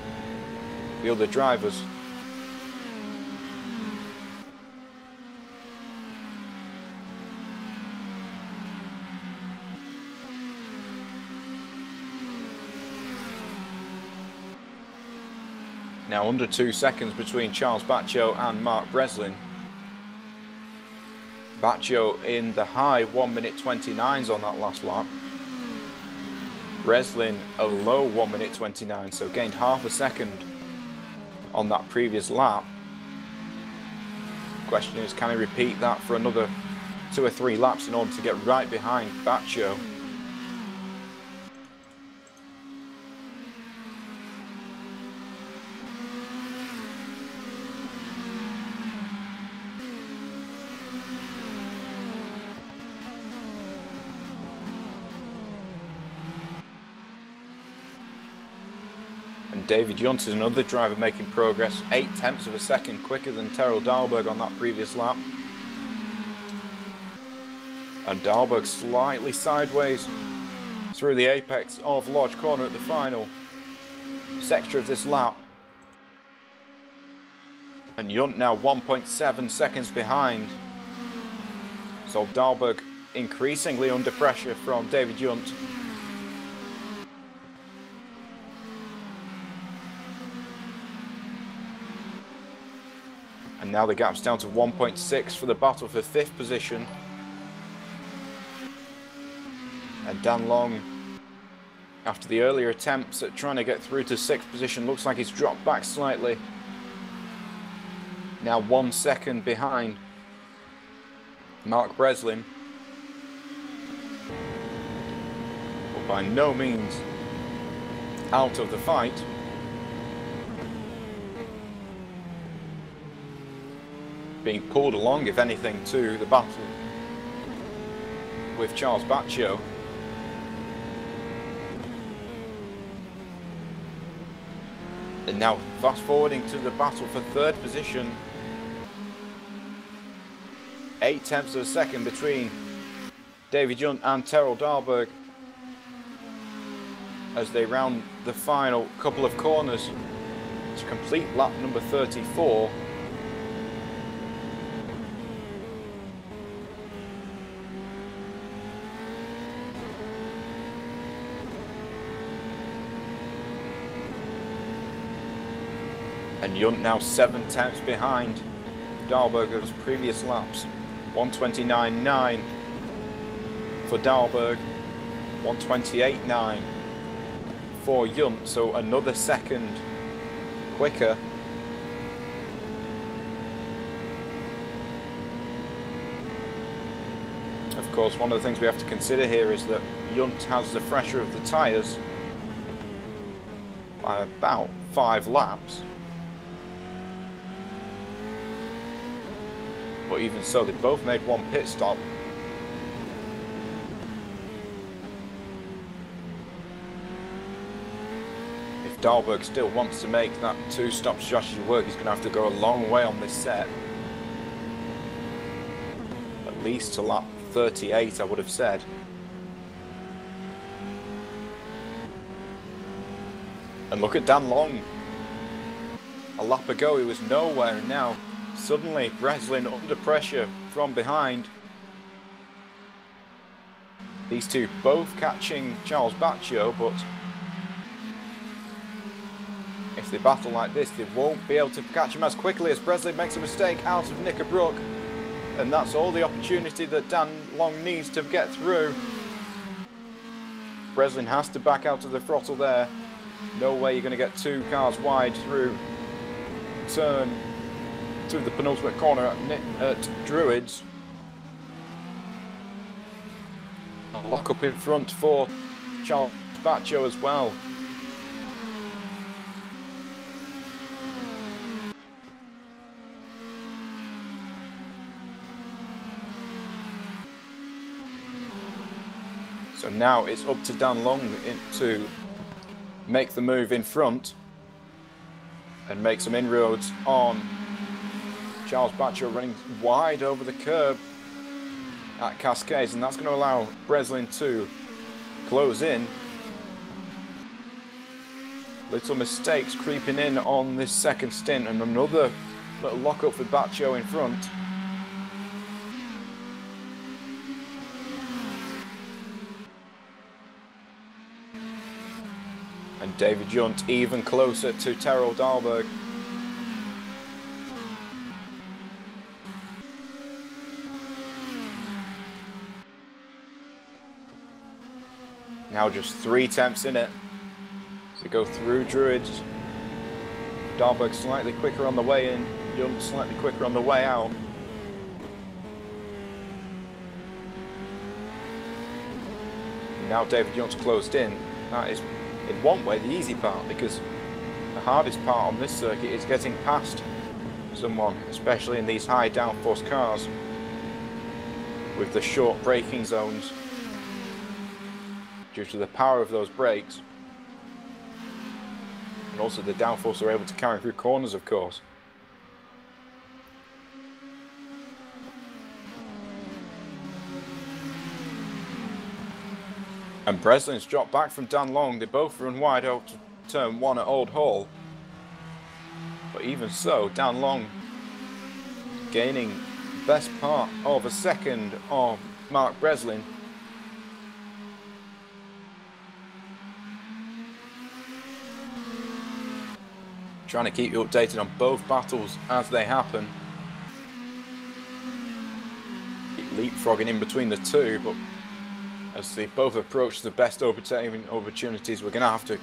the other drivers. Now under 2 seconds between Charles Baccio and Mark Breslin. Baccio in the high 1 minute 29s on that last lap. Breslin a low 1 minute 29, so gained half a second on that previous lap. Question is, can he repeat that for another 2 or 3 laps in order to get right behind Baccio? And David Yunt is another driver making progress, 0.8 of a second quicker than Terrell Dahlberg on that previous lap. And Dahlberg slightly sideways through the apex of Lodge Corner at the final sector of this lap. And Yunt now 1.7 seconds behind. So Dahlberg increasingly under pressure from David Yunt. And now the gap's down to 1.6 for the battle for 5th position. And Dan Long, after the earlier attempts at trying to get through to 6th position, looks like he's dropped back slightly. Now 1 second behind Mark Breslin. But by no means out of the fight. Being pulled along, if anything, to the battle with Charles Baccio. And now fast forwarding to the battle for 3rd position. 0.8 of a second between David Yunt and Terrell Dahlberg as they round the final couple of corners to complete lap number 34. And Yunt now 0.7 behind Dahlberg's previous laps. 1:29.9 for Dahlberg, 1:28.9 for Yunt, so another second quicker. Of course, one of the things we have to consider here is that Yunt has the fresher of the tyres by about 5 laps. But even so, they both made 1 pit stop. If Dahlberg still wants to make that 2-stop strategy work, he's going to have to go a long way on this set. At least to lap 38, I would have said. And look at Dan Long. A lap ago he was nowhere, and now suddenly Breslin under pressure from behind. These two both catching Charles Baccio, but if they battle like this, they won't be able to catch him as quickly as Breslin makes a mistake out of Knickerbrook. And that's all the opportunity that Dan Long needs to get through. Breslin has to back out of the throttle there. No way you're going to get 2 cars wide through the penultimate corner at Druids. A lock up in front for Charles Baccio as well. So now it's up to Dan Long to make the move in front and make some inroads on Charles Baccio, running wide over the curb at Cascades, and that's going to allow Breslin to close in. Little mistakes creeping in on this second stint, and another little lock-up for Baccio in front. And David Yunt even closer to Terrell Dahlberg. Now just 3 tenths in it. So go through Druids. Dahlberg slightly quicker on the way in. Junt slightly quicker on the way out. Now David Junt's closed in. That is, in one way, the easy part, because the hardest part on this circuit is getting past someone, especially in these high downforce cars with the short braking zones due to the power of those brakes, and also the downforce they're able to carry through corners, of course. And Breslin's dropped back from Dan Long. They both run wide out to turn 1 at Old Hall. But even so, Dan Long gaining best part of a second of Mark Breslin. Trying to keep you updated on both battles as they happen. Keep leapfrogging in between the two, but as they both approach the best overtaking opportunities, we're going to have to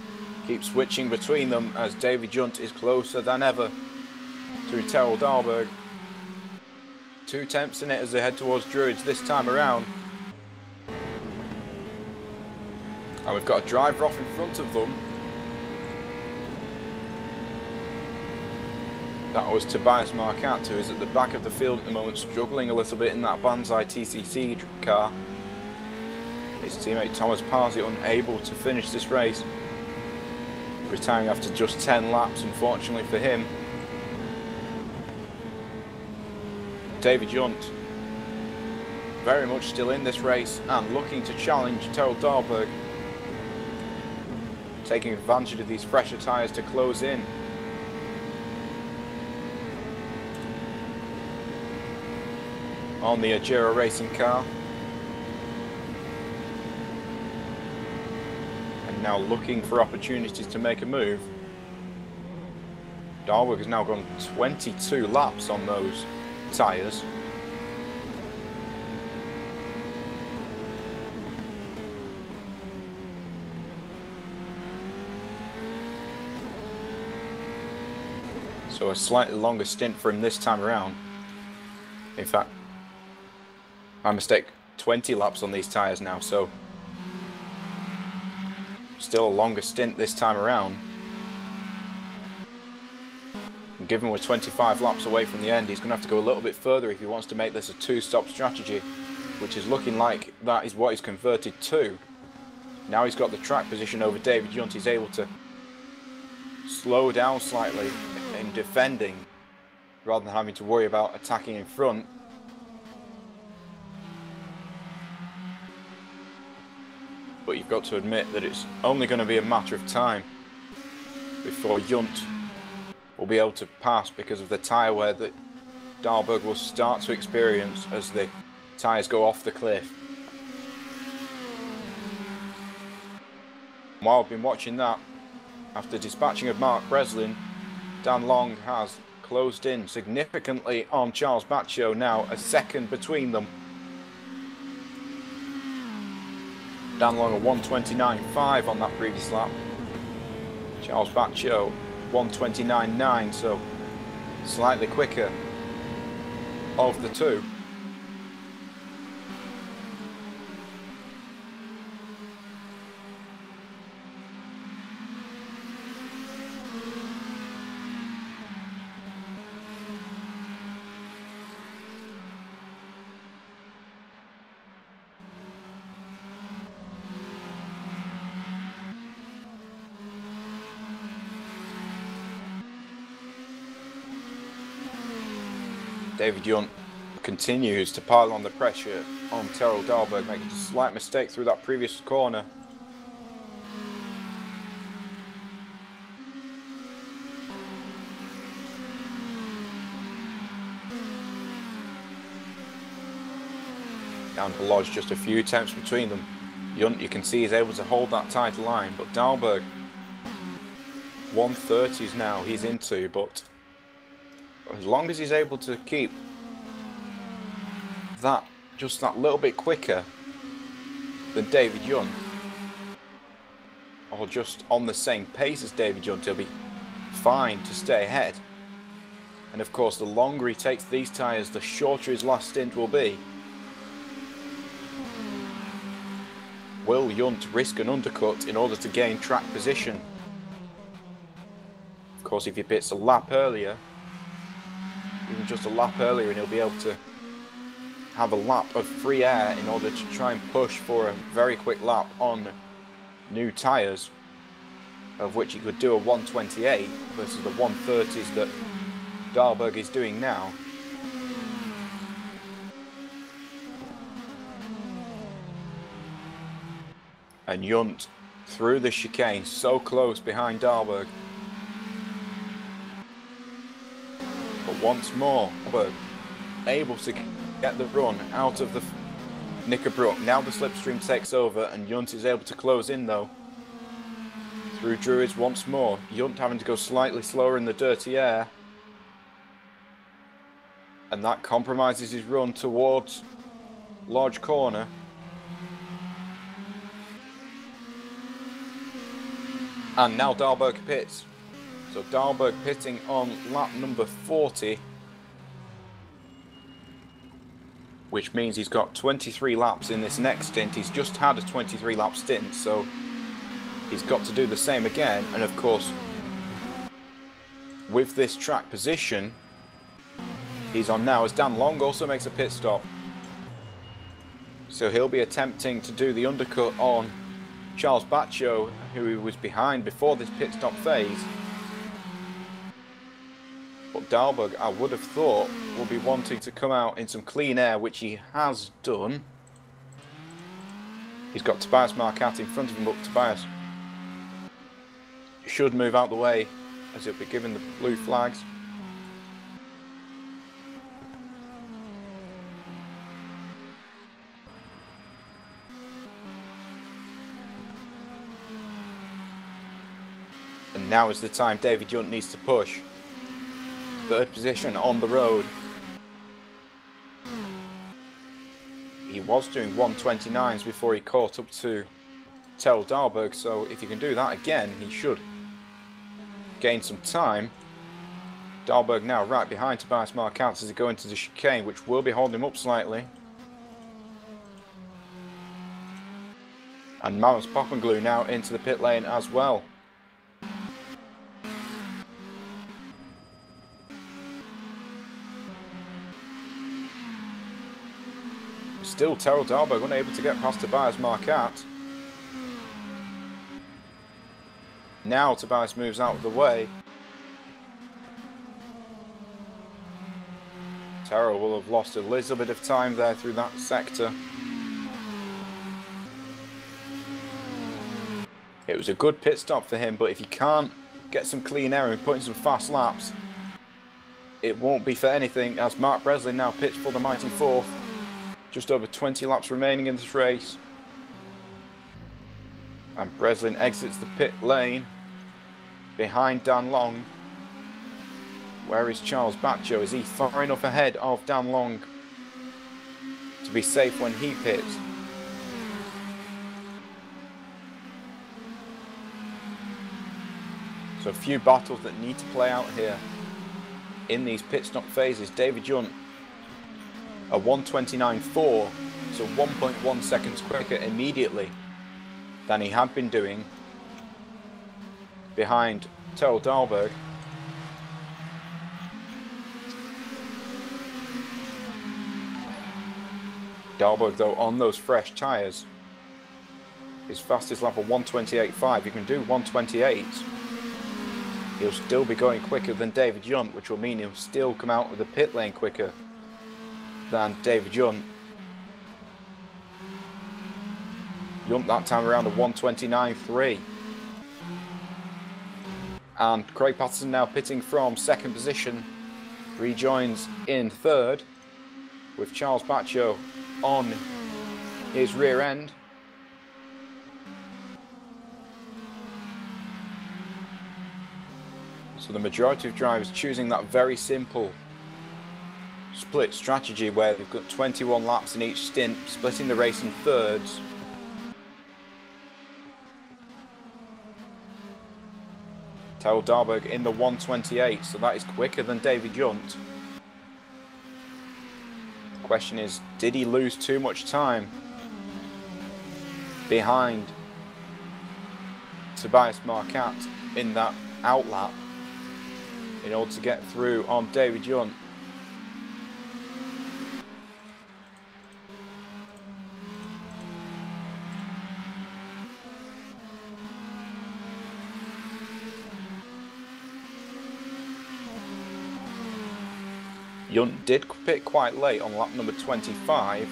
keep switching between them as David Junt is closer than ever to Terrell Dahlberg. 2 tenths in it as they head towards Druids this time around. And we've got a driver off in front of them. That was Tobias Marquardt, who is at the back of the field at the moment, struggling a little bit in that Banzai TCC car. His teammate Thomas Parsi unable to finish this race, retiring after just 10 laps, unfortunately for him. David Junt very much still in this race and looking to challenge Terrell Dahlberg, taking advantage of these fresher tyres to close in. On the Ajero racing car. And now looking for opportunities to make a move. Dahlberg has now gone 22 laps on those tyres. So a slightly longer stint for him this time around. In fact, my mistake, 20 laps on these tyres now, so still a longer stint this time around. And given we're 25 laps away from the end, he's going to have to go a little bit further if he wants to make this a 2-stop strategy, which is looking like that is what he's converted to. Now he's got the track position over David Junt, he's able to slow down slightly in defending rather than having to worry about attacking in front. But you've got to admit that it's only going to be a matter of time before Junt will be able to pass because of the tyre wear that Dahlberg will start to experience as the tyres go off the cliff. While I've been watching that, after dispatching of Mark Breslin, Dan Long has closed in significantly on Charles Baccio, now a second between them. Dan Long a 1:29.5 on that previous lap. Charles Baccio 1:29.9, so slightly quicker of the two. David Junt continues to pile on the pressure on Terrell Dahlberg, making a slight mistake through that previous corner. Down to Lodge, just a few tenths between them. Junt, you can see, is able to hold that tight line, but Dahlberg 1:30s now he's into, but as long as he's able to keep that just that little bit quicker than David Junt, or just on the same pace as David Yunt, he'll be fine to stay ahead. And of course, the longer he takes these tyres, the shorter his last stint will be. Will Yunt risk an undercut in order to gain track position? Of course, if he pits a lap earlier, even just a lap earlier, and he'll be able to have a lap of free air in order to try and push for a very quick lap on new tyres, of which he could do a 128 versus the 130s that Dahlberg is doing now. And Yunt through the chicane, so close behind Dahlberg. But once more, Dahlberg able to get the run out of the Knickerbrook. Now the slipstream takes over and Yunt is able to close in though. Through Druids once more. Yunt having to go slightly slower in the dirty air. And that compromises his run towards Lodge Corner. And now Dahlberg pits. So Dahlberg pitting on lap number 40. Which means he's got 23 laps in this next stint. He's just had a 23 lap stint, so he's got to do the same again. And of course, with this track position he's on now, as Dan Long also makes a pit stop. So he'll be attempting to do the undercut on Charles Baccio, who he was behind before this pit stop phase. But Dahlberg, I would have thought, will be wanting to come out in some clean air, which he has done. He's got Tobias Marquardt in front of him, but Tobias should move out the way as he'll be given the blue flags. And now is the time David Yunt needs to push. Third position on the road. He was doing 129s before he caught up to Terrell Dahlberg, so if he can do that again, he should gain some time. Dahlberg now right behind Tobias Marquardt as he go into the chicane, which will be holding him up slightly. And Magnus Poppenglue now into the pit lane as well. Still Terrell Dahlberg unable to get past Tobias Marquardt. Now Tobias moves out of the way. Terrell will have lost a little bit of time there through that sector. It was a good pit stop for him, but if he can't get some clean air and put in some fast laps, it won't be for anything, as Mark Breslin now pits for the mighty fourth. Just over 20 laps remaining in this race. And Breslin exits the pit lane behind Dan Long. Where is Charles Baccio? Is he far enough ahead of Dan Long to be safe when he pits? So a few battles that need to play out here in these pit stop phases. David Yunt, a 129.4, so 1.1 seconds quicker immediately than he had been doing behind Terrell Dahlberg. Dahlberg though on those fresh tyres, his fastest lap of 128.5, he can do 128. He'll still be going quicker than David Yunt, which will mean he'll still come out of the pit lane quicker than David Yunt. Yunt that time around a 129.3. And Craig Patterson now pitting from second position, rejoins in third with Charles Baccio on his rear end. So the majority of drivers choosing that very simple split strategy where they've got 21 laps in each stint, splitting the race in thirds. Tel Darberg in the 1:28, so that is quicker than David Yunt. The question is, did he lose too much time behind Tobias Marquardt in that outlap in order to get through on David Yunt? Yunt did pit quite late on lap number 25.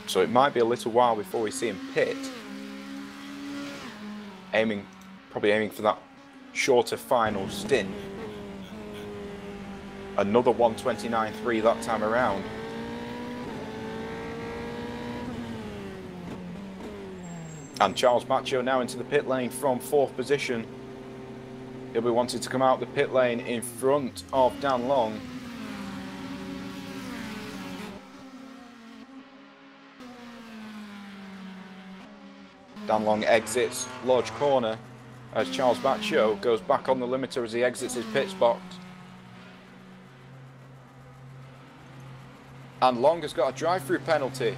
So it might be a little while before we see him pit. Probably aiming for that shorter final stint. Another 1:29.3 that time around. And Charles Baccio now into the pit lane from 4th position. He'll be wanting to come out the pit lane in front of Dan Long. Dan Long exits Lodge Corner as Charles Baccio goes back on the limiter as he exits his pit box. And Long has got a drive-through penalty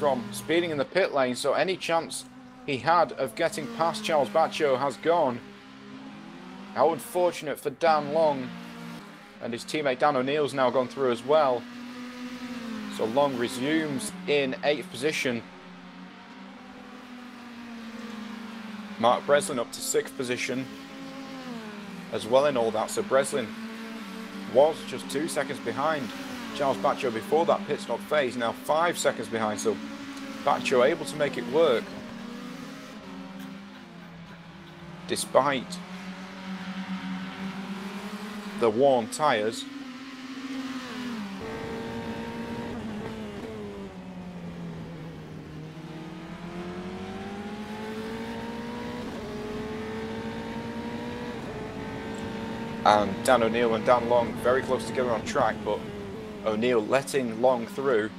from speeding in the pit lane, so any chance he had of getting past Charles Baccio has gone. How unfortunate for Dan Long, and his teammate Dan O'Neill's now gone through as well. So Long resumes in 8th position. Mark Breslin up to 6th position as well in all that. So Breslin was just 2 seconds behind Charles Baccio before that pit stop phase, now 5 seconds behind. So Baccio able to make it work despite the worn tyres. And Dan O'Neill and Dan Long very close together on track, but O'Neill letting Long through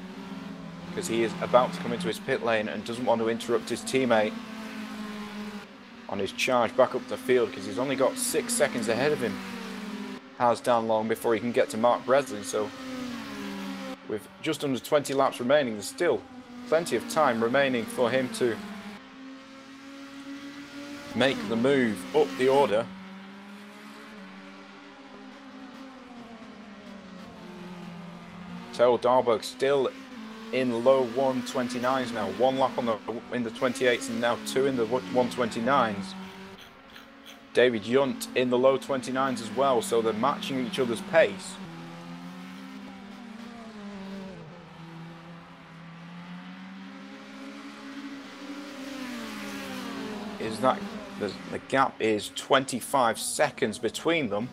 because he is about to come into his pit lane and doesn't want to interrupt his teammate on his charge back up the field, because he's only got 6 seconds ahead of him, has Dan Long, before he can get to Mark Breslin. So with just under 20 laps remaining, there's still plenty of time remaining for him to make the move up the order. Tel Darberg still in low 1:29s now. 1 lap in the 28s and now 2 in the 1:29s. David Yunt in the low 29s as well, so they're matching each other's pace. The gap is 25 seconds between them.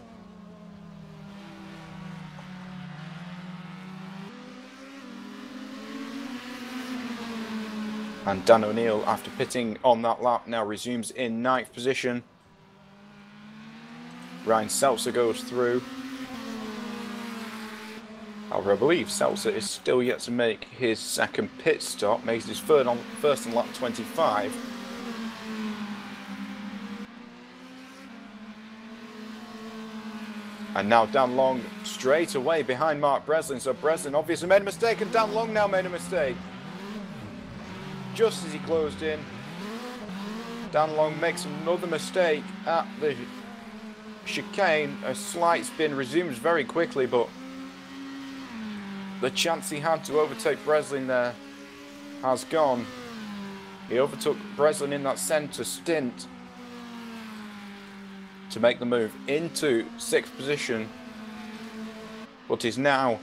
And Dan O'Neill, after pitting on that lap, now resumes in 9th position. Ryan Seltzer goes through. However, I believe Seltzer is still yet to make his second pit stop, makes his first on lap 25. And now Dan Long straight away behind Mark Breslin. So Breslin obviously made a mistake, and Dan Long now made a mistake. Just as he closed in, Dan Long makes another mistake at the chicane. A slight spin, resumes very quickly, but the chance he had to overtake Breslin there has gone. He overtook Breslin in that centre stint to make the move into 6th position, but is now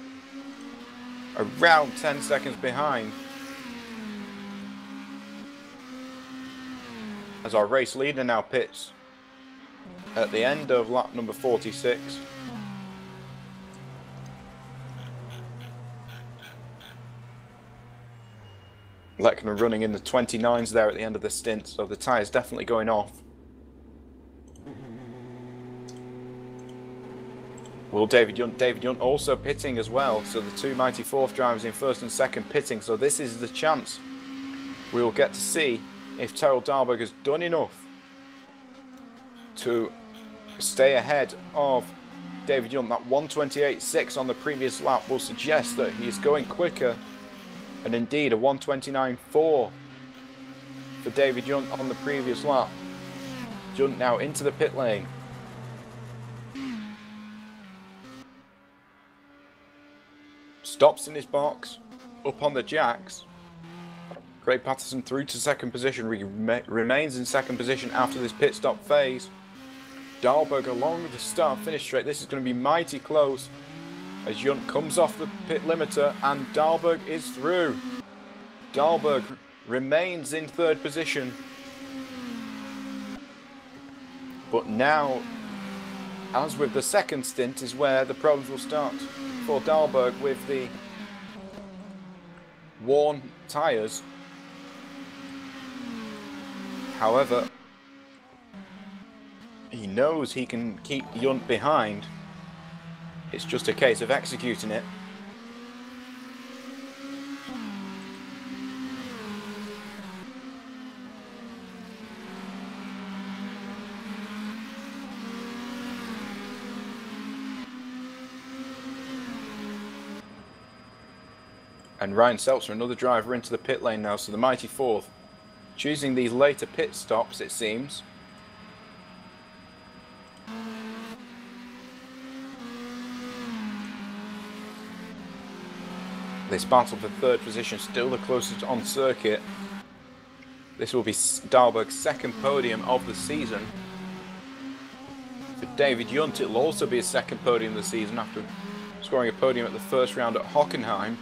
around 10 seconds behind. As our race leader now pits at the end of lap number 46. Lechner running in the 29s there at the end of the stint, so the tyre's definitely going off. Will David Yunt also pitting as well, so the two Mighty Fourth drivers in 1st and 2nd pitting, so this is the chance we'll get to see if Terrell Darberg has done enough to stay ahead of David Yunt. That 1:28.6 on the previous lap will suggest that he is going quicker, and indeed a 1:29.4 for David Yunt on the previous lap. Yunt now into the pit lane. Stops in his box, up on the jacks. Craig Patterson through to second position, remains in second position after this pit stop phase. Dahlberg along the start-finish straight. This is going to be mighty close as Yunt comes off the pit limiter and Dahlberg is through. Dahlberg remains in third position. But now, as with the second stint, is where the problems will start for Dahlberg with the worn tyres. However, he knows he can keep Yunt behind. It's just a case of executing it. And Ryan Seltzer, another driver, into the pit lane now, so the mighty fourth. Choosing these later pit stops, it seems. This battle for third position, still the closest on circuit. This will be Dahlberg's second podium of the season. For David Yunt, it will also be his second podium of the season after scoring a podium at the first round at Hockenheim.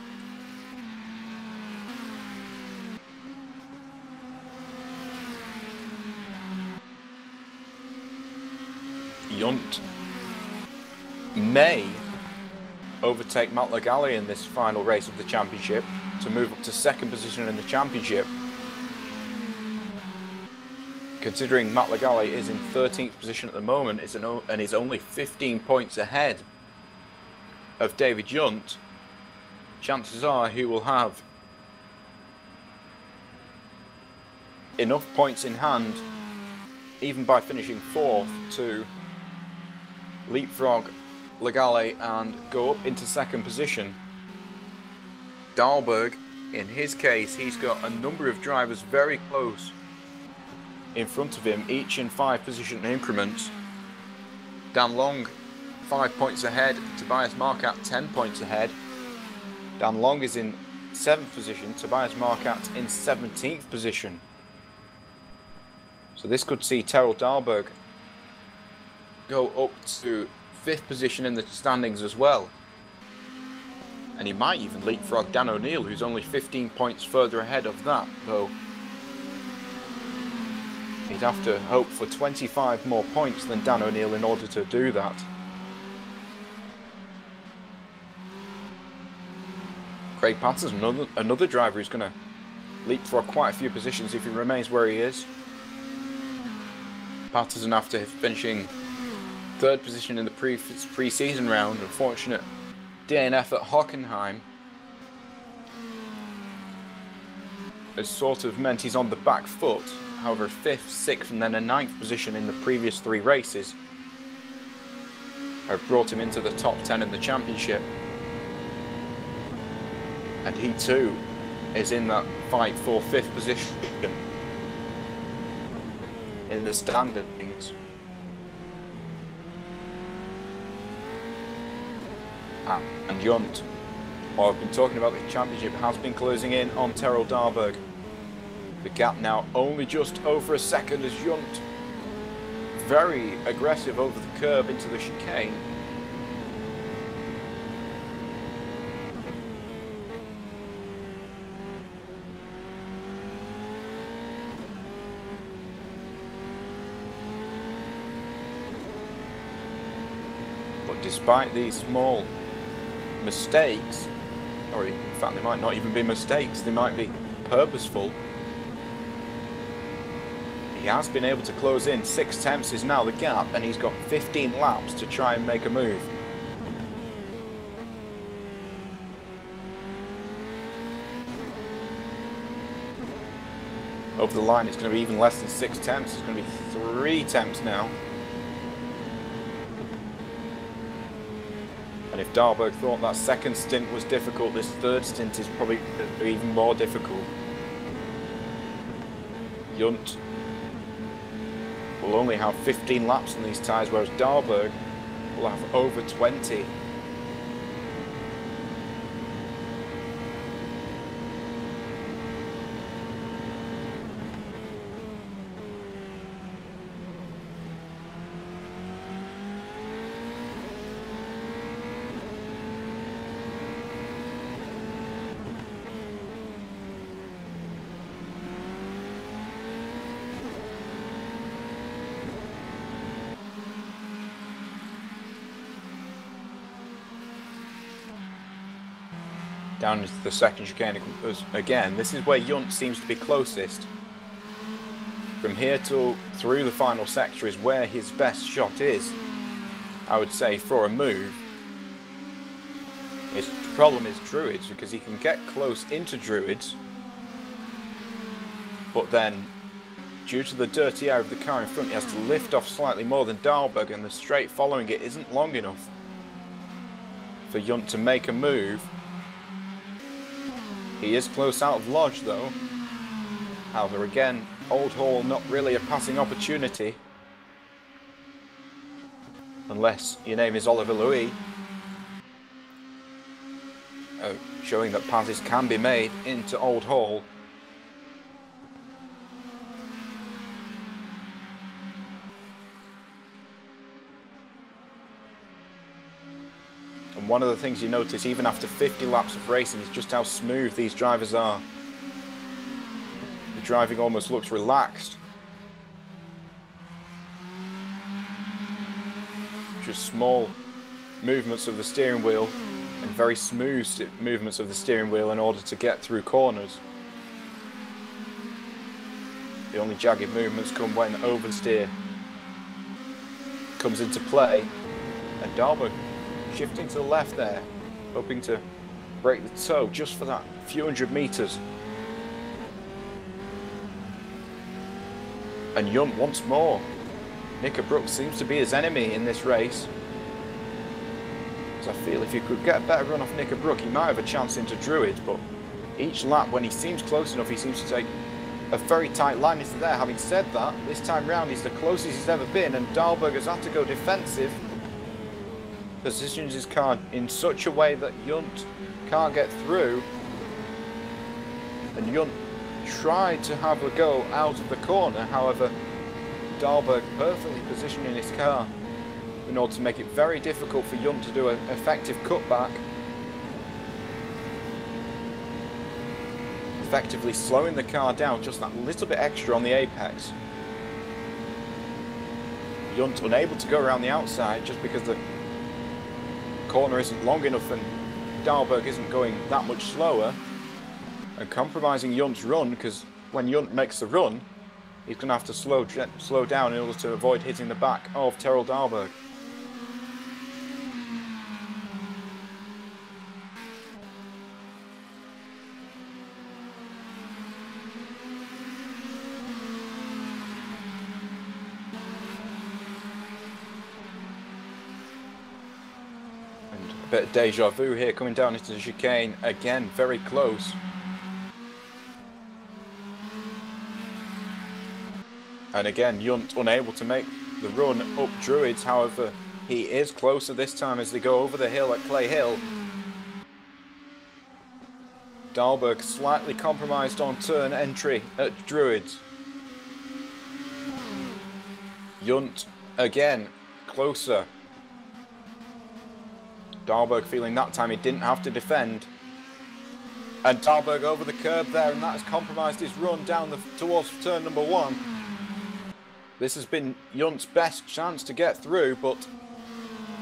Yunt may overtake Matt Legale in this final race of the championship to move up to second position in the championship. Considering Matt Legale is in 13th position at the moment and is only 15 points ahead of David Yunt, chances are he will have enough points in hand, even by finishing fourth, to leapfrog Legale and go up into second position. Dahlberg, in his case, he's got a number of drivers very close in front of him, each in 5 position increments. Dan Long 5 points ahead, Tobias Marquardt 10 points ahead. Dan Long is in 7th position, Tobias Marquardt in 17th position. So this could see Terrell Dahlberg go up to 5th position in the standings as well. And he might even leapfrog Dan O'Neill, who's only 15 points further ahead of that, though he'd have to hope for 25 more points than Dan O'Neill in order to do that. Craig Patterson, another driver who's going to leapfrog quite a few positions if he remains where he is. Patterson, after finishing 3rd position in the pre-season round, unfortunate DNF at Hockenheim has sort of meant he's on the back foot. However, 5th, 6th and then a 9th position in the previous 3 races have brought him into the top 10 in the championship. And he too is in that fight for 5th position in the standings. And Yunt, while I've been talking about the championship, has been closing in on Terrell Dahlberg. The gap now only just over a second as Yunt, very aggressive over the curb into the chicane. But despite these small mistakes, or in fact they might not even be mistakes, they might be purposeful, he has been able to close in. 6 tenths is now the gap, and he's got 15 laps to try and make a move. over the line, it's going to be even less than 6 tenths. It's going to be 3 tenths now. And if Dahlberg thought that second stint was difficult, this third stint is probably even more difficult. Yunt will only have 15 laps on these tyres, whereas Dahlberg will have over 20. Down into the second chicane again. This is where Yunt seems to be closest. From here to through the final sector is where his best shot is, I would say, for a move. His problem is Druids, because he can get close into Druids, but then due to the dirty air of the car in front, he has to lift off slightly more than Dahlberg, and the straight following it isn't long enough for Yunt to make a move. He is close out of Lodge though. However, again, Old Hall not really a passing opportunity. Unless your name is Oliver Louis. Showing that passes can be made into Old Hall. And one of the things you notice even after 50 laps of racing is just how smooth these drivers are. The driving almost looks relaxed. Just small movements of the steering wheel and very smooth movements of the steering wheel in order to get through corners. The only jagged movements come when oversteer comes into play, and Dahlberg shifting to the left there, hoping to break the toe just for that few hundred meters. And Yunt once more. Nicker Brooks seems to be his enemy in this race. So I feel if you could get a better run off Nicker Brook, he might have a chance into Druids, but each lap when he seems close enough, he seems to take a very tight line into there. Having said that, this time round he's the closest he's ever been, and Dahlberg has had to go defensive. Positions his car in such a way that Yunt can't get through, and Yunt tried to have a go out of the corner. However, Dahlberg perfectly positioning his car in order to make it very difficult for Yunt to do an effective cutback, effectively slowing the car down just that little bit extra on the apex. Yunt unable to go around the outside just because the corner isn't long enough and Dahlberg isn't going that much slower, and compromising Yunt's run, because when Yunt makes the run he's going to have to slow down in order to avoid hitting the back of Terrell Dahlberg. Bit of deja vu here coming down into the chicane again, very close. And again, Yunt unable to make the run up Druids. However, he is closer this time as they go over the hill at Clay Hill. Dahlberg slightly compromised on turn entry at Druids. Yunt again closer. Dahlberg feeling that time he didn't have to defend. And Dahlberg over the curb there, and that has compromised his run down towards turn number 1. This has been Yunt's best chance to get through, but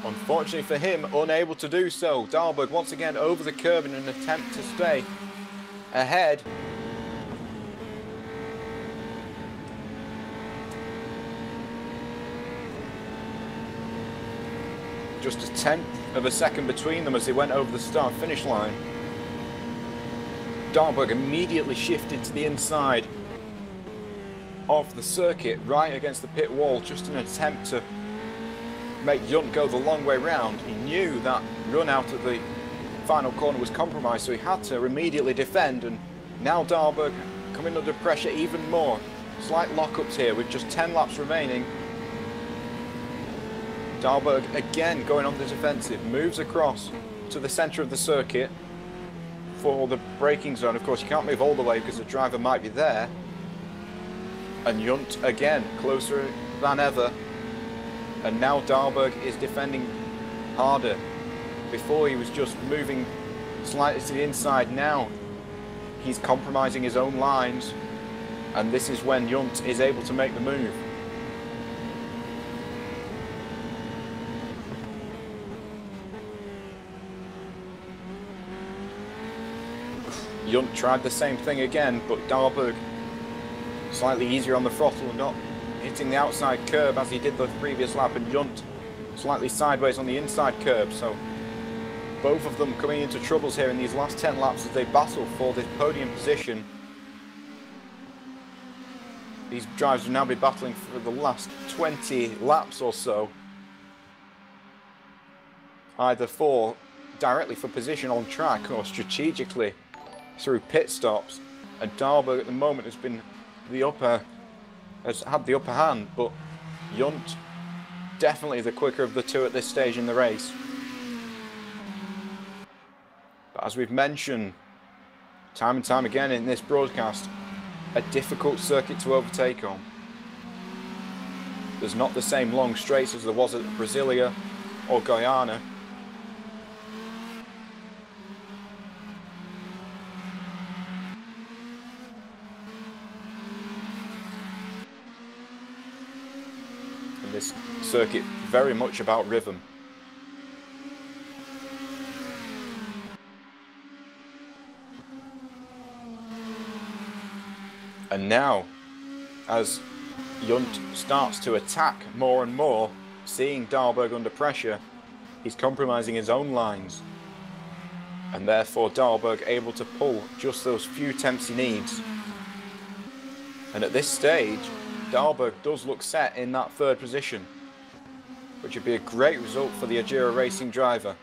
unfortunately for him, unable to do so. Dahlberg once again over the curb in an attempt to stay ahead. Just a tenth of a second between them as they went over the start-finish line. Dahlberg immediately shifted to the inside of the circuit right against the pit wall, just in an attempt to make Yunt go the long way round. He knew that run out of the final corner was compromised, so he had to immediately defend, and now Dahlberg coming under pressure even more. Slight lockups here with just 10 laps remaining. Dahlberg again going on the defensive, moves across to the centre of the circuit for the braking zone. Of course, you can't move all the way because the driver might be there. And Yunt again closer than ever. And now Dahlberg is defending harder. Before he was just moving slightly to the inside. Now he's compromising his own lines. And this is when Yunt is able to make the move. Yunt tried the same thing again, but Dahlberg slightly easier on the throttle and not hitting the outside curb as he did the previous lap, and Yunt slightly sideways on the inside curb. So both of them coming into troubles here in these last 10 laps as they battle for this podium position. These drivers will now be battling for the last 20 laps or so, either directly for position on track or strategically through pit stops. And Dahlberg at the moment has had the upper hand, but Yunt definitely the quicker of the two at this stage in the race. But as we've mentioned time and time again in this broadcast, a difficult circuit to overtake on. There's not the same long straights as there was at Brasilia or Guyana. And this circuit very much about rhythm. And now, as Yunt starts to attack more and more, seeing Dahlberg under pressure, he's compromising his own lines. And therefore Dahlberg able to pull just those few tenths he needs. And at this stage, Dahlberg does look set in that third position, which would be a great result for the Agera Racing driver.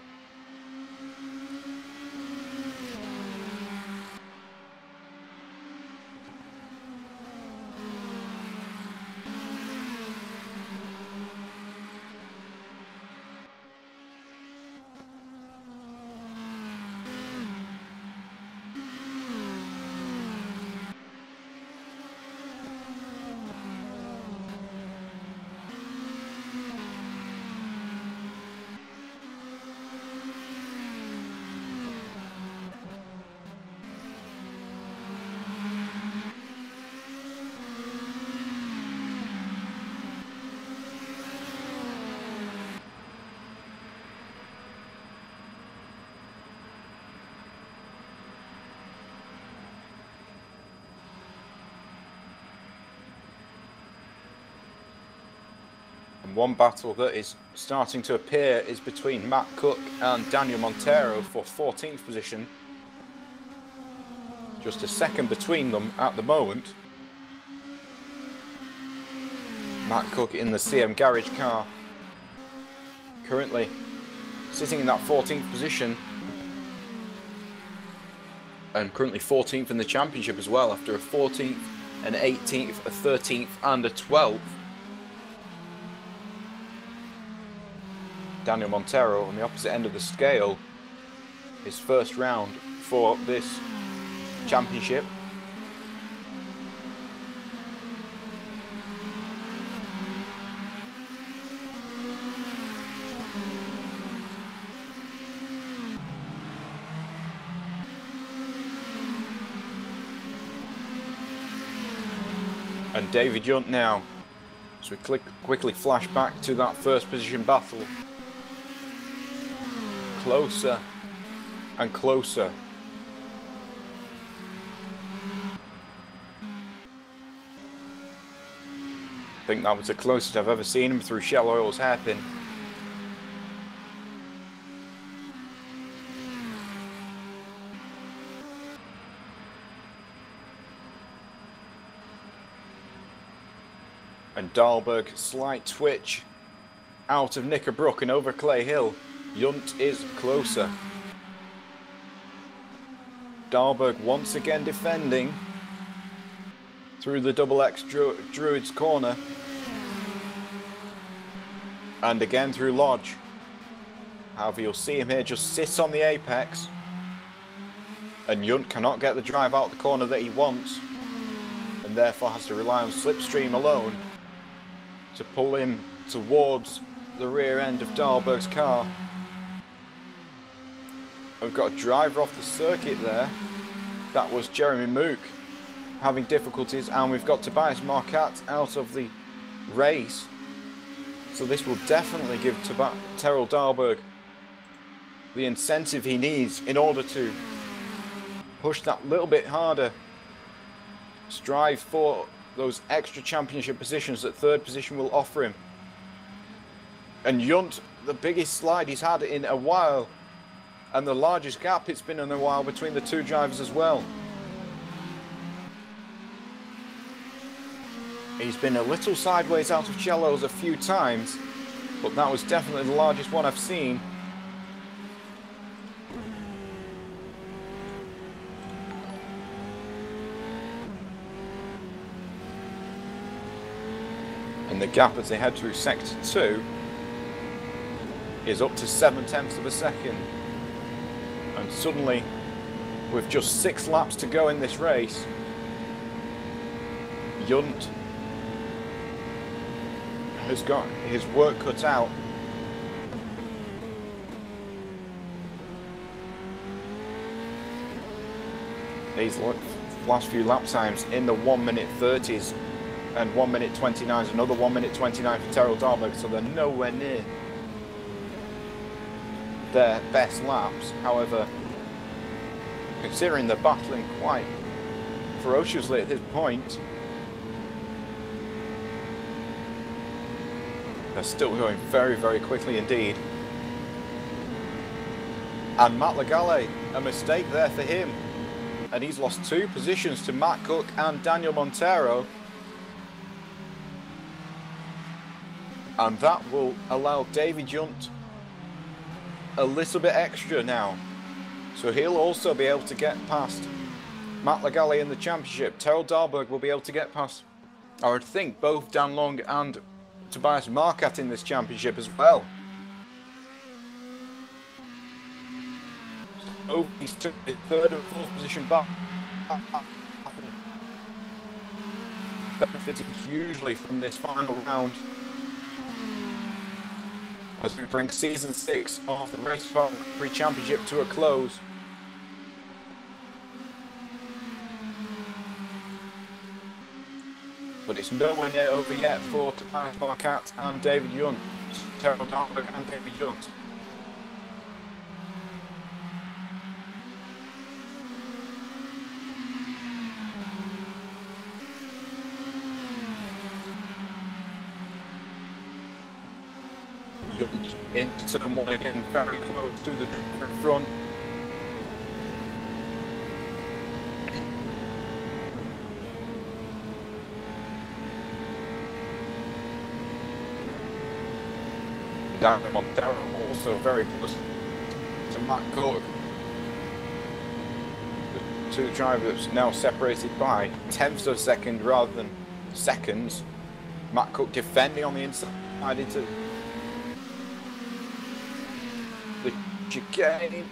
One battle that is starting to appear is between Matt Cook and Daniel Montero for 14th position. Just a second between them at the moment. Matt Cook in the CM Garage car, currently sitting in that 14th position, and currently 14th in the championship as well, after a 14th, an 18th, a 13th and a 12th. Daniel Montero on the opposite end of the scale, his first round for this championship. And David Yunt now, as we quickly flash back to that first position battle. Closer and closer. I think that was the closest I've ever seen him through Shell Oil's hairpin. And Dahlberg, slight twitch out of Knickerbrook and over Clay Hill. Yunt is closer. Dahlberg once again defending through the double X Druids corner. And again through Lodge. However, you'll see him here just sit on the apex. And Yunt cannot get the drive out the corner that he wants. And therefore has to rely on Slipstream alone to pull him towards the rear end of Dahlberg's car. We've got a driver off the circuit there. That was Jeremy Mook having difficulties, and we've got Tobias Marquardt out of the race. So this will definitely give Terrell Dahlberg the incentive he needs in order to push that little bit harder, strive for those extra championship positions that third position will offer him. And Yunt, the biggest slide he's had in a while, and the largest gap it's been in a while between the two drivers as well. He's been a little sideways out of cellos a few times, but that was definitely the largest one I've seen. And the gap as they head through sector 2 is up to 0.7 of a second. And suddenly, with just 6 laps to go in this race, Yunt has got his work cut out. These last few lap times in the 1:30s and 1:29s, another 1:29 for Terrell Dahlberg, so they're nowhere near their best laps. However, considering they're battling quite ferociously at this point, they're still going very, very quickly indeed. And Matt Legale, a mistake there for him. And he's lost 2 positions to Matt Cook and Daniel Montero. And that will allow David Yunt a little bit extra now. So he'll also be able to get past Matt Legale in the championship. Terrell Dahlberg will be able to get past, I would think, both Dan Long and Tobias Marquardt in this championship as well. So he's took the 3rd and 4th position back. Benefiting hugely from this final round as we bring season 6 of the Race Grand Prix Championship to a close. But it's nowhere near over yet for Tobias Marquardt and David Yunt. Terrell Dahlberg and David Yunt. Yunt into the one again, very close to the front. Daniel Montero also very close to Matt Cook. The 2 drivers now separated by 10ths of a second rather than seconds. Matt Cook defending on the inside into the chicane.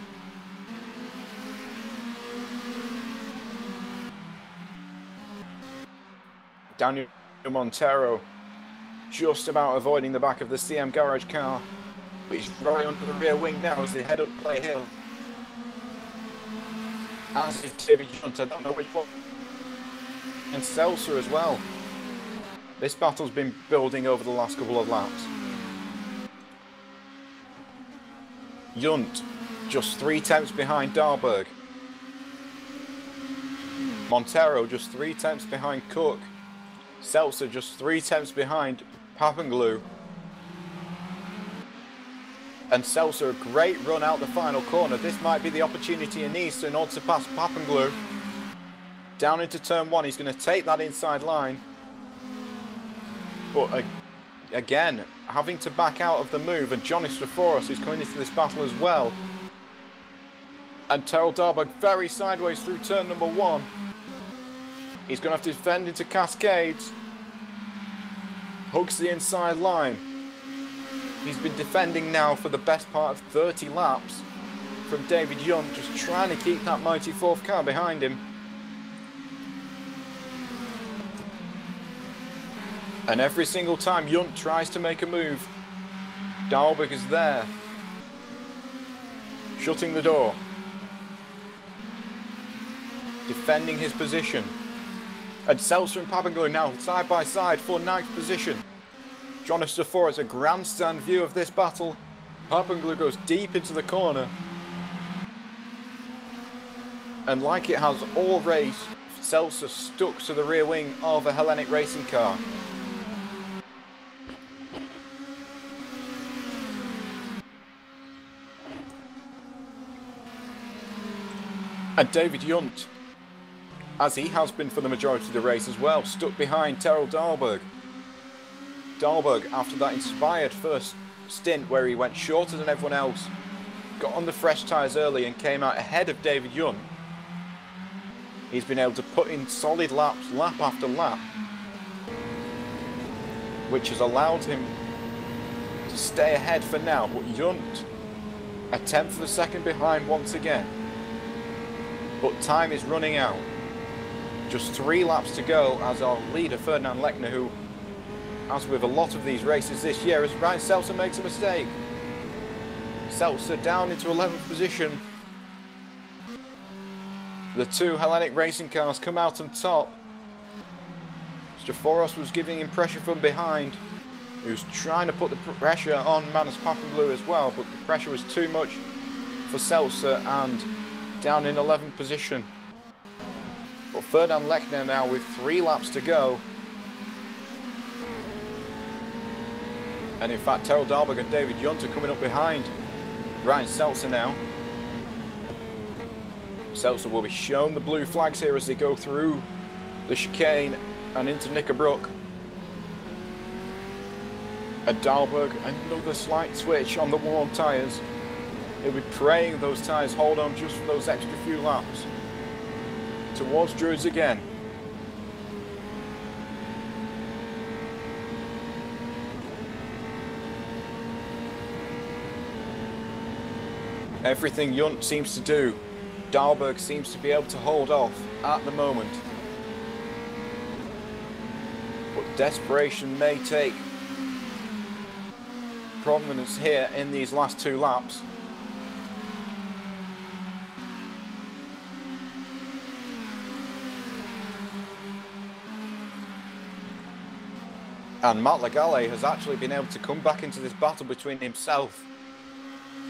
Daniel Montero just about avoiding the back of the CM Garage car, but he's right under the rear wing now as they head up Clay Hill. As is David Yunt, I don't know which one. And Seltzer as well. This battle's been building over the last couple of laps. Yunt just 3/10 behind Dahlberg. Montero just 3/10 behind Cook. Seltzer just 3/10 behind Pappenglue. And Seltzer, a great run out the final corner. This might be the opportunity he needs in order to pass Pappenglue. Down into turn 1, he's going to take that inside line. But again, having to back out of the move, and Johnny Staforos is coming into this battle as well. And Terrell Darberg very sideways through turn number 1. He's going to have to defend into Cascades. Hugs the inside line. He's been defending now for the best part of 30 laps from David Young, just trying to keep that mighty 4th car behind him. And every single time Yunt tries to make a move, Dalberg is there, shutting the door, defending his position. And Seltzer and Papanglu now side by side for 9th position. Johnny Staforos, a grandstand view of this battle. Papanglu goes deep into the corner. And like it has all race, Seltzer stuck to the rear wing of a Hellenic racing car. And David Yunt, as he has been for the majority of the race as well, stuck behind Terrell Dalberg. Dalberg, after that inspired first stint where he went shorter than everyone else, got on the fresh tyres early and came out ahead of David Yunt. He's been able to put in solid laps, lap after lap, which has allowed him to stay ahead for now. But Yunt, a 1/10 of a second behind once again. But time is running out. Just 3 laps to go as our leader Ferdinand Lechner, who, as with a lot of these races this year, as Ryan Seltzer makes a mistake. Seltzer down into 11th position. The 2 Hellenic racing cars come out on top. Staforos was giving him pressure from behind. He was trying to put the pressure on Manos Papandreou as well, but the pressure was too much for Seltzer, and down in 11th position. But Ferdinand Lechner now with 3 laps to go. And in fact, Terrell Dalberg and David Yunt are coming up behind Ryan Seltzer now. Seltzer will be shown the blue flags here as they go through the chicane and into Knickerbrook. And Dalberg, another slight switch on the warm tyres. He'll be praying those tyres hold on just for those extra few laps. Towards Druids again. Everything Yunt seems to do, Dalberg seems to be able to hold off at the moment. But desperation may take prominence here in these last 2 laps. And Matt Legale has actually been able to come back into this battle between himself,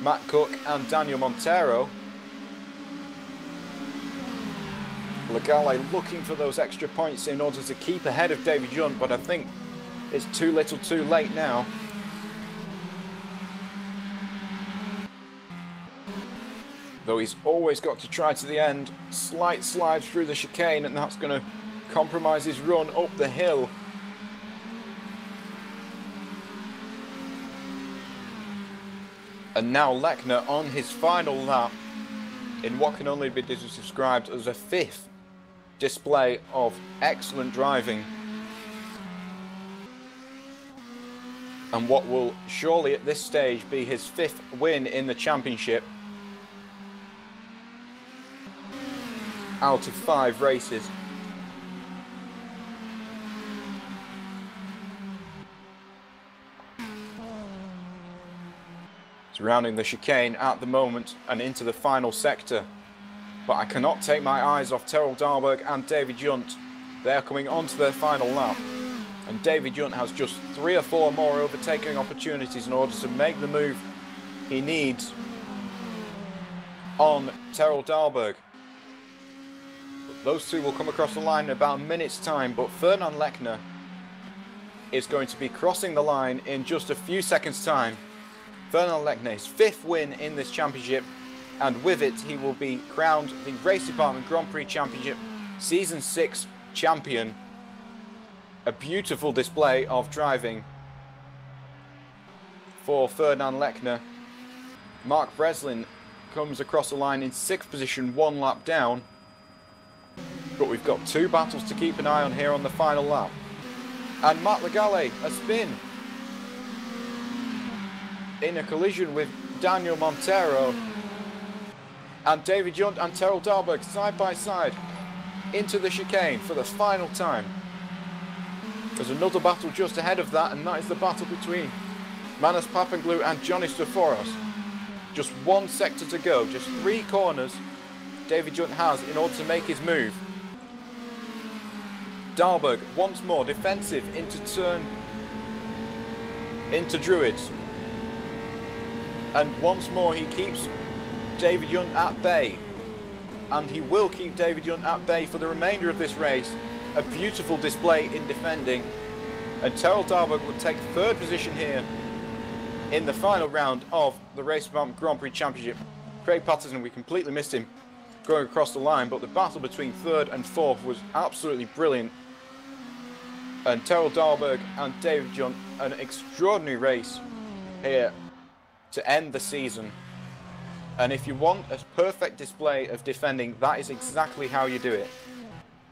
Matt Cook and Daniel Montero. Legale looking for those extra points in order to keep ahead of David Yunt, but I think it's too little too late now. Though he's always got to try to the end. Slight slide through the chicane, and that's going to compromise his run up the hill. And now Lechner on his final lap in what can only be described as a 5th display of excellent driving. And what will surely at this stage be his 5th win in the championship out of 5 races. Surrounding the chicane at the moment and into the final sector. But I cannot take my eyes off Terrell Dalberg and David Yunt. They are coming onto their final lap. And David Yunt has just 3 or 4 more overtaking opportunities in order to make the move he needs on Terrell Dalberg. But those 2 will come across the line in about a minute's time. But Ferdinand Lechner is going to be crossing the line in just a few seconds' time. Ferdinand Lechner's 5th win in this championship, and with it he will be crowned the Race Department Grand Prix Championship Season 6 champion. A beautiful display of driving for Ferdinand Lechner. Mark Breslin comes across the line in 6th position, 1 lap down. But we've got 2 battles to keep an eye on here on the final lap. And Matt Legale, a spin in a collision with Daniel Montero. And David Junt and Terrell Dahlberg side by side into the chicane for the final time. There's another battle just ahead of that, and that is the battle between Manas Papanglou and Johnny Staforos. Just 1 sector to go, just 3 corners David Junt has in order to make his move. Dahlberg once more defensive into Druids. And once more he keeps David Junt at bay. And he will keep David Junt at bay for the remainder of this race. A beautiful display in defending. And Terrell Dahlberg will take 3rd position here in the final round of the Race Department Grand Prix Championship. Craig Patterson, we completely missed him going across the line, but the battle between 3rd and 4th was absolutely brilliant. And Terrell Dahlberg and David Junt, an extraordinary race here to end the season. And if you want a perfect display of defending, that is exactly how you do it.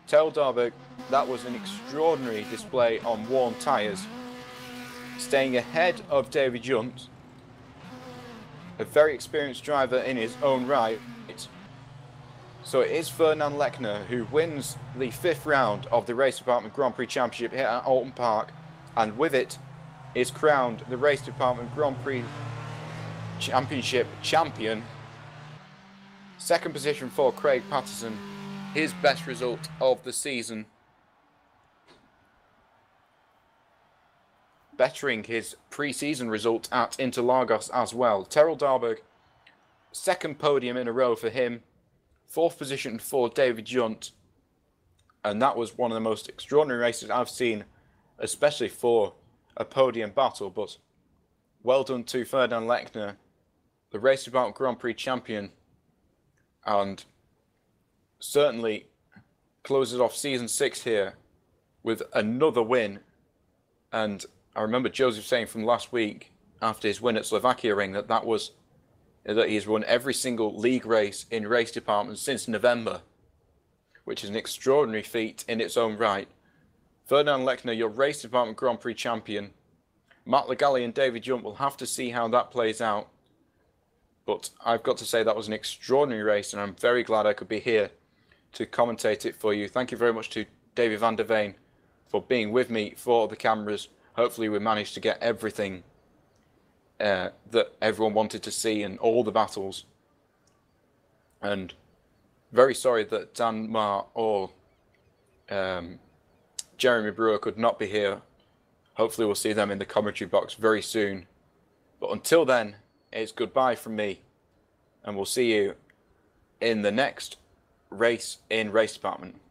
Terrell Dahlberg, that was an extraordinary display on worn tyres. Staying ahead of David Junt, a very experienced driver in his own right. So it is Ferdinand Lechner who wins the 5th round of the Race Department Grand Prix Championship here at Oulton Park, and with it is crowned the Race Department Grand Prix Championship champion. 2nd position for Craig Patterson, his best result of the season, bettering his pre-season result at Interlagos as well. Terrell Dahlberg, 2nd podium in a row for him. 4th position for David Junt, and that was one of the most extraordinary races I've seen, especially for a podium battle. But well done to Ferdinand Lechner, the Race Department Grand Prix champion, and certainly closes off season 6 here with another win. And I remember Joseph saying from last week after his win at Slovakia Ring that he's won every single league race in Race Department since November, which is an extraordinary feat in its own right. Ferdinand Lechner, your Race Department Grand Prix champion. Matt Legale and David Junt will have to see how that plays out. But I've got to say that was an extraordinary race, and I'm very glad I could be here to commentate it for you. Thank you very much to David van der Veen for being with me for the cameras. Hopefully we managed to get everything that everyone wanted to see and all the battles. And very sorry that Dan Marr or Jeremy Brewer could not be here. Hopefully we'll see them in the commentary box very soon. But until then, it's goodbye from me, and we'll see you in the next race in Race Department.